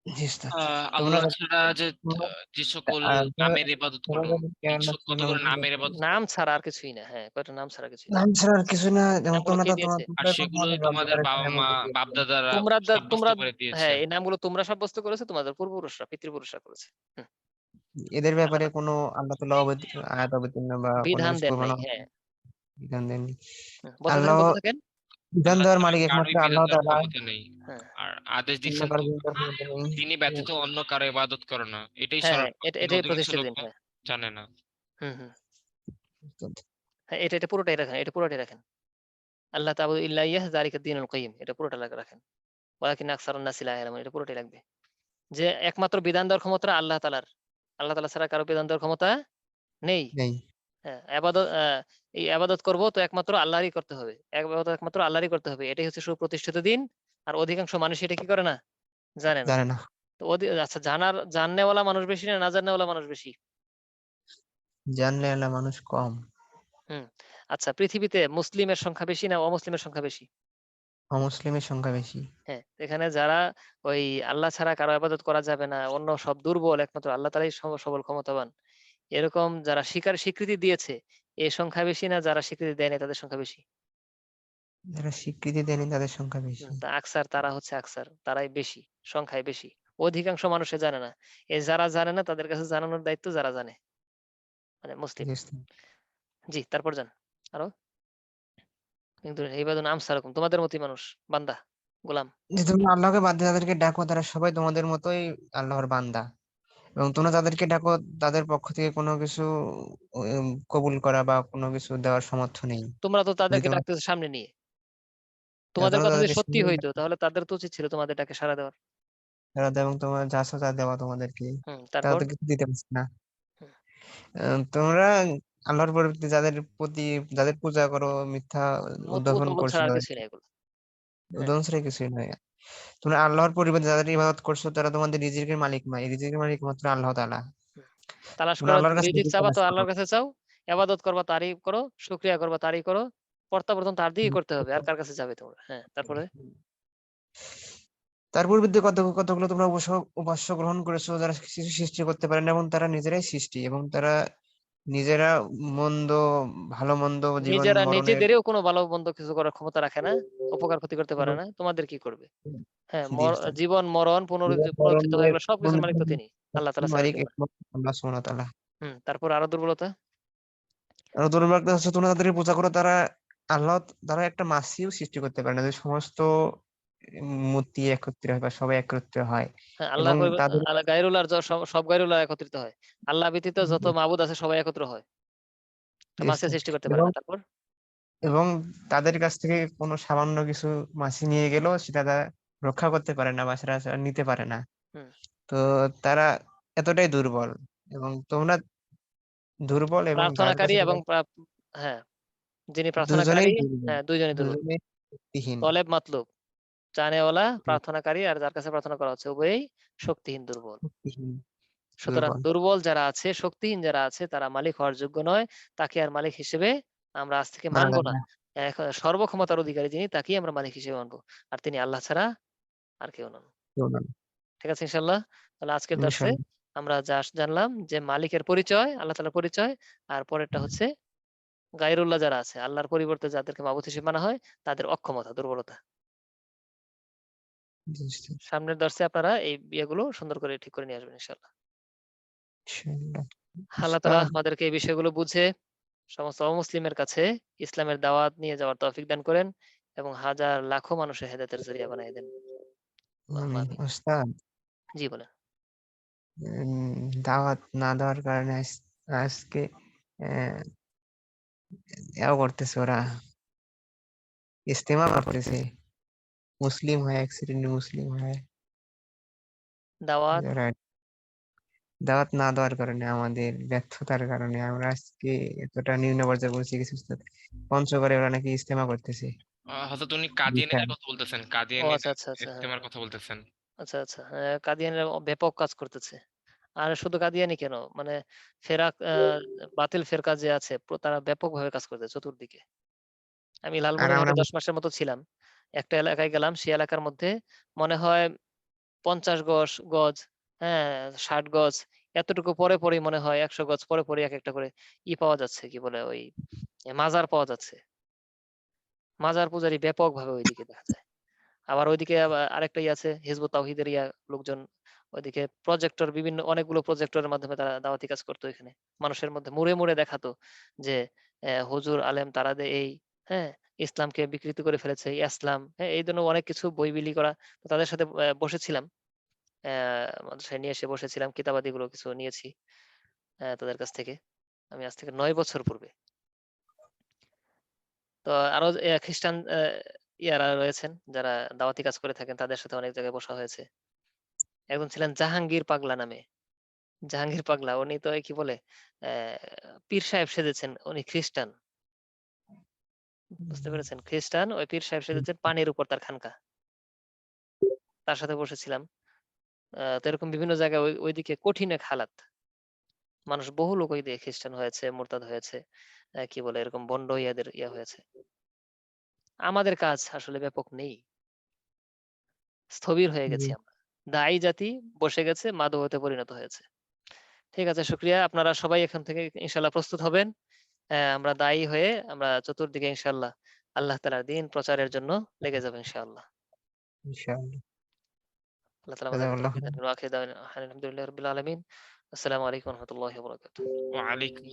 C: জি উস্তাদ। তোমরা
B: আল্লাহ ছাড়া যে
C: তোমরা
B: যে সকল
C: তোমরা
B: নামের ইবাদত
C: তোমরা
B: করো,
C: যদি কেননা
B: কতগুলো নামের ইবাদত
A: নাম
B: করো,
A: ছাড়া আর কিছুই না, হ্যাঁ, কয়টা নাম ছাড়া কিছুই না।
C: নাম ছাড়া আর কিছু না, যেমন
A: নামগুলো
C: তোমরা
A: কে
C: তো
A: দিয়েছে?
B: আর সেগুলোই তোমাদের বাবা মা বাপ দাদারা সাব্যস্ত
A: তোমরা
B: করে দিয়েছে।
A: হ্যাঁ, এই নামগুলো তোমরা সাব্যস্ত করেছো, তোমাদের পূর্বপুরুষরা, পিতৃপুরুষরা করেছে। হুম,
C: এদের ব্যাপারে
A: আল্লাহ
C: কোনো আল্লাহ তাআলা আয়াত অবতীর্ণ বা কোনো
A: বিধান
C: কিছু
A: দেন নাই।
C: প্রমাণ
A: হ্যাঁ,
C: বিধান দেননি।
A: বলতে থাকেন,
C: আল্লাহ
A: বলতে থাকেন।
C: বিধান
B: আল্লাহ
C: দেওয়ার
B: ছাড়া
C: মালিক একমাত্র
B: কারোই বিধান
C: আল্লাহ
B: দেওয়ার
C: তাআলা।
B: ক্ষমতা নেই।
A: হ্যাঁ,
B: আর আদেশ
C: অন্য
B: দিচ্ছেন
C: কারো বিধান দেওয়ার ক্ষমতা নেই।
B: তিনি ব্যতীত অন্য কারো ইবাদত করো না। এটাই
A: হ্যাঁ,
B: সরল
A: হ্যাঁ,
B: পথ। কিন্তু
A: এটাই
B: অধিকাংশ
A: প্রতিষ্ঠা
B: লোক
A: দিন। হ্যাঁ,
B: জানে না।
A: হুম, হুম, হ্যাঁ, এটা পুরোটাই রাখেন, এটা পুরোটাই রাখেন। আল্লাহ তাআবুদু ইল্লা ইয়াহ যালিকা দ্বীনুল কাইয়্যিম, এটা পুরোটা রাখেন। ওয়ালাকিন আকসারুন নাসি লা ইয়ালামুন, এটা পুরোটাই রাখবে। যে একমাত্র বিধান দেওয়ার ক্ষমতা আল্লাহ তাআলার। আল্লাহ তাআলা ছাড়া কারো বিধান দেওয়ার ক্ষমতা নেই।
C: নেই।
A: হ্যাঁ, এই ইবাদত করব তো একমাত্র আল্লাহরই করতে হবে। ইবাদত একমাত্র আল্লাহরই করতে হবে। এটাই হচ্ছে সুপ্রতিষ্ঠিত দিন। আর অধিকাংশ মানুষ এটা কি করে না? জানে না।
C: জানে না।
A: তো আচ্ছা, জাননেওয়ালা মানুষ বেশি না জাননেওয়ালা মানুষ বেশি?
C: জানলে আল্লাহ মানুষ কম।
A: হুম। আচ্ছা, পৃথিবীতে মুসলিমের সংখ্যা বেশি না অমুসলিমের সংখ্যা বেশি?
C: অমুসলিমের সংখ্যা বেশি।
A: হ্যাঁ, এখানে যারা ওই আল্লাহ ছাড়া কারো ইবাদত করা যাবে না, অন্য সব দুর্বল, একমাত্র আল্লাহ তাআলাই সবল ক্ষমতাবান, এরকম যারা স্বীকৃতি দিয়েছে, এর সংখ্যা বেশি না যারা স্বীকৃতি দেয়নি তাদের সংখ্যা বেশি?
C: যারা স্বীকৃতি দেয়নি তাদের সংখ্যা বেশি।
A: তা তারা হচ্ছে আকসার, তারাই বেশি, সংখ্যায় বেশি। অধিকাংশ মানুষে জানে না। এই যারা জানে না তাদের কাছে জানানোর দায়িত্ব যারা জানে, মানে মুসলিম।
C: জি উস্তাদ।
A: জি, তারপর যান। আরো কিন্তু ইবাদুন আমসালুকুম, তোমাদের মতই মানুষ, বান্দা, গোলাম।
C: যে তোমরা আল্লাহকে বাদ দিয়ে তাদেরকে ডাকো, তারা সবাই তোমাদের মতোই আল্লাহর বান্দা। এবং তোমরা তাদেরকে ডাকো, তাদের পক্ষ থেকে কোনো কিছু কবুল করা বা কোনো কিছু দেওয়ার সামর্থ্য নেই।
A: তোমরা তো
C: যদি
A: তাদেরকে
C: তোমরা
A: ডাকতেছো সামনে নিয়ে। তোমাদের
C: তোমরা
A: কথা যদি
C: তাদেরকে
A: সত্যি
C: সামনে
A: হইতো তাহলে তাদের তো উচিত ছিল তোমাদের ডাকে সাড়া দেওয়ার।
C: দাও এবং তোমার যা আছে তা দেওয়া তোমাদেরকে, তারা
A: তারপর
C: তো কিছু দিতে পারছে না।
A: হুম,
C: তোমরা আল্লাহর পরিবর্তে যাদের পূজা করো, মিথ্যা উদ্ভাবন
A: উদ্ভাবন
C: করছো
A: ছাড়া আর
C: তাদের,
A: কিছুই না এগুলো। হ্যাঁ,
C: উদাহরণ ছাড়া কিছুই নয়। তোমরা আল্লাহর পরিবর্তে যাদের ইবাদত করছো তারা তোমাদের রিজিকের মালিক নয়, এই রিজিকের মালিক মাত্র আল্লাহ তাআলা।
A: হুম। তালাশ
C: তোমরা
A: করো,
C: আল্লাহর কাছে
A: রিজিক
C: রিজিক
A: চাবা
C: তালাশ
A: তো
C: করো।
A: আল্লাহর কাছে চাও, ইবাদত করবা তারই করো, শুকরিয়া করবা তারই করো, প্রত্যাবর্তন তার দিকেই করতে হবে, আর কার কাছে যাবে তোমরা? হ্যাঁ, তারপরে
C: তার পরিবর্তে কতগুলো তোমরা উপাস্য গ্রহণ করেছো যারা কিছু সৃষ্টি করতে পারে না, এবং তারা নিজেরাই সৃষ্টি, এবং তারা নিজেরা মন্দ ভালো মন্দ জীবন মরণের
A: নিজেদেরও কোনো ভালো মন্দ কিছু করার ক্ষমতা রাখে না, উপকার ক্ষতি করতে পারে না, তোমাদের কি করবে? হ্যাঁ,
C: জি উস্তাদ।
A: জীবন মরণ
C: জীবন
A: পুনরুত্থিত হয়,
C: মরণের
A: এগুলো সবকিছুর মালিক তো তিনি, আল্লাহ তাআলা ছাড়া
C: মালিক
A: কেউ না।
C: একমাত্র আল্লাহ সুবহানাহু ওয়া তাআলা।
A: তারপর আরো দুর্বলতা।
C: আর দুর্ভাগ্য হচ্ছে তোমরা তাদেরকে পূজা করো, আল্লাহ তারা একটা মাসিও সৃষ্টি করতে পারে না যে সমস্ত মূর্তি একত্রে হয় বা সবাই একত্রে হয়।
A: হ্যাঁ,
C: এবং তাদের
A: আল্লাহ গায়রুল্লাহ সব গায়রুল্লাহ একত্রিত হয়। আল্লাহ ব্যতীত যত মাবুদ আছে সবাই একত্র হয়। তো মাসে সৃষ্টি করতে পারে
C: এবং
A: না। তারপর
C: এবং তাদের কাছ থেকে কোনো সামান্য কিছু মাছি নিয়ে গেলেও সেটা তারা রক্ষা করতে পারে না বা সেটা নিতে পারে না।
A: হুম,
C: তো তারা এতটাই দুর্বল, এবং তোমরা দুর্বল, এবং যার
A: প্রার্থনাকারী
C: কাছে
A: এবং
C: তোমরা
A: হ্যাঁ, যিনি
C: দুজনেই
A: প্রার্থনাকারী,
C: দুর্বল,
A: হ্যাঁ, দুইজনই দুর্বল।
C: দুজনেই শক্তিহীন।
A: তলেব মাতলুব, চানেওয়ালা, প্রার্থনাকারী আর যার কাছে প্রার্থনা করা হচ্ছে, উভয়ই শক্তিহীন, দুর্বল।
C: শক্তিহীন,
A: সুতরাং
C: দুর্বল।
A: দুর্বল যারা আছে, শক্তিহীন যারা আছে, তারা মালিক হওয়ার যোগ্য নয়। তাকে আর মালিক হিসেবে আমরা আজ থেকে
C: মানা
A: মানবো
C: যাবে
A: না।
C: না।
A: এখন সর্বক্ষমতার অধিকারী যিনি, তাকেই আমরা মালিক হিসেবে মানবো। আর তিনি আল্লাহ ছাড়া আর কেউ নন।
C: কেউ নয়।
A: ঠিক আছে, ইনশাআল্লাহ। তাহলে আজকের দর্শে
C: ইনশাআল্লাহ।
A: আমরা যা জানলাম যে মালিকের পরিচয়, আল্লাহ তাআলার পরিচয়, আর পরেরটা হচ্ছে গায়রুল্লাহ যারা আছে, আল্লাহর পরিবর্তে যাদেরকে মাবুদ হিসেবে মানা হয়, তাদের অক্ষমতা, দুর্বলতা। সামনের দর্শে আপনারা এই বিয়েগুলো সুন্দর করে ঠিক করে নিয়ে আসবেন, ইনশাআল্লাহ।
C: ইনশাআল্লাহ।
A: আল্লাহ তাআলা
C: উস্তাদ,
A: আমাদেরকে এই বিষয়গুলো বুঝে সমস্ত অমুসলিমের কাছে ইসলামের দাওয়াত নিয়ে যাওয়ার তৌফিক দান করেন, এবং হাজার লাখো মানুষের হেদায়েতের জরিয়া বানিয়ে দেন। আল্লাহুম্মা
C: আমিন।
A: আমিন।
C: উস্তাদ,
A: জি, বলেন।
C: দাওয়াত না দেওয়ার কারণে আজকে আহ, এও করতেছে ওরা, ইস্তেমা করতেছে মুসলিম হয়, এক শ্রেণীর মুসলিম হয়
A: দাওয়াত
C: যারা দাওয়াত না দেওয়ার কারণে, আমাদের ব্যর্থতার কারণে আমরা আজকে এতটা নিম্ন পর্যায়ে পৌঁছে গেছি উস্তাদ। পঞ্চগড়ে ওরা নাকি ইস্তেমা করতেছে
B: হযরত উনি
C: বিশাল।
B: কাদিয়ানীদের কথা বলতেছেন।
A: ও আচ্ছা,
B: কাদিয়ানীদের
A: আচ্ছা, আচ্ছা, হ্যাঁ,
B: ইজতেমার কথা বলতেছেন।
A: আচ্ছা, আচ্ছা, হ্যাঁ, কাদিয়ানীরা ব্যাপক কাজ করতেছে। আর শুধু কাদিয়ানী কেন, মানে ফেরাক বাতিল ফেরকা যে আছে, তারা ব্যাপকভাবে কাজ করতেছে চতুর্দিকে। আমি
C: আর
A: লালমনিরহাটে
C: আমরা
A: 10 মাসের মতো ছিলাম। একটা এলাকায় গেলাম, সেই এলাকার মধ্যে মনে হয় 50 গজ, হ্যাঁ, 60 গজ এতটুকু পরেই মনে হয় 100 গজ পরে একেকটা করে পাওয়া যাচ্ছে, কি বলে ওই মাজার পাওয়া যাচ্ছে। মাজার পূজারি ব্যাপকভাবে ওইদিকে দেখা যায়। আবার ওইদিকে আরেকটা আছে হিজবুত তাওহীদের লোকজন, ওইদিকে বিভিন্ন অনেকগুলো প্রজেক্টরের মাধ্যমে তারা দাওয়াতি কাজ করতো এখানে। মানুষের মধ্যে মুড়ে দেখাতো যে হুজুর আলেম তারা এই, হ্যাঁ, ইসলামকে বিকৃত করে ফেলেছে, ইসলাম, হ্যাঁ, এই ধরনের অনেক কিছু বই বিলি করা। তো তাদের সাথে বসেছিলাম, মাদ্রাসায় নিয়ে এসে বসেছিলাম, কিতাবাদিগুলো কিছু নিয়েছি তাদের কাছ থেকে। আমি আজ থেকে 9 বছর পূর্বে। তো আরো খ্রিস্টান ইয়ারা রয়েছেন যারা দাওয়াতি কাজ করে থাকেন, তাদের সাথে অনেক জায়গায় বসা হয়েছে। একজন ছিলেন জাহাঙ্গীর পাগলা নামে। জাহাঙ্গীর পাগলা উনি তো কি বলে পীর সাহেব সেজেছেন, উনি খ্রিস্টান। বুঝতে পেরেছেন? খ্রিস্টান, ওই পীর সাহেব সেজেছেন, পানির উপর তার খানকা। তার সাথে বসেছিলাম। তো এরকম বিভিন্ন জায়গায় ওইদিকে কঠিন এক হালাত। মানুষ বহু লোক ওই দিয়ে খ্রিস্টান হয়েছে, মুরতাদ হয়েছে, কি বলে এরকম বন্ড ইয়াদের হয়েছে। আমাদের কাজ আসলে ব্যাপক নেই, স্থবির হয়ে গেছি আমরা। দায়ী জাতি বসে গেছে, মাদকতে পরিণত হয়েছে। ঠিক আছে, শুক্রিয়া। আপনারা সবাই এখান থেকে ইনশাল্লাহ প্রস্তুত হবেন। আমরা দায়ী হয়ে আমরা চতুর্দিকে ইনশাল্লাহ আল্লাহ তাআলার দ্বীন প্রচারের জন্য লেগে যাব ইনশাআল্লাহ।
C: ইনশাআল্লাহ।
A: আল্লাহ তাআলা আমাদেরকে
C: জাযাকাল্লাহু
A: তৌফিক দান করুন। ওয়া আখিরু দাওয়ানা আলহামদুলিল্লাহি রাব্বিল আলামিন। আসসালামু আলাইকুম ওয়া রাহমাতুল্লাহি ওয়া বারাকাতুহু।
B: ওয়ালাইকুম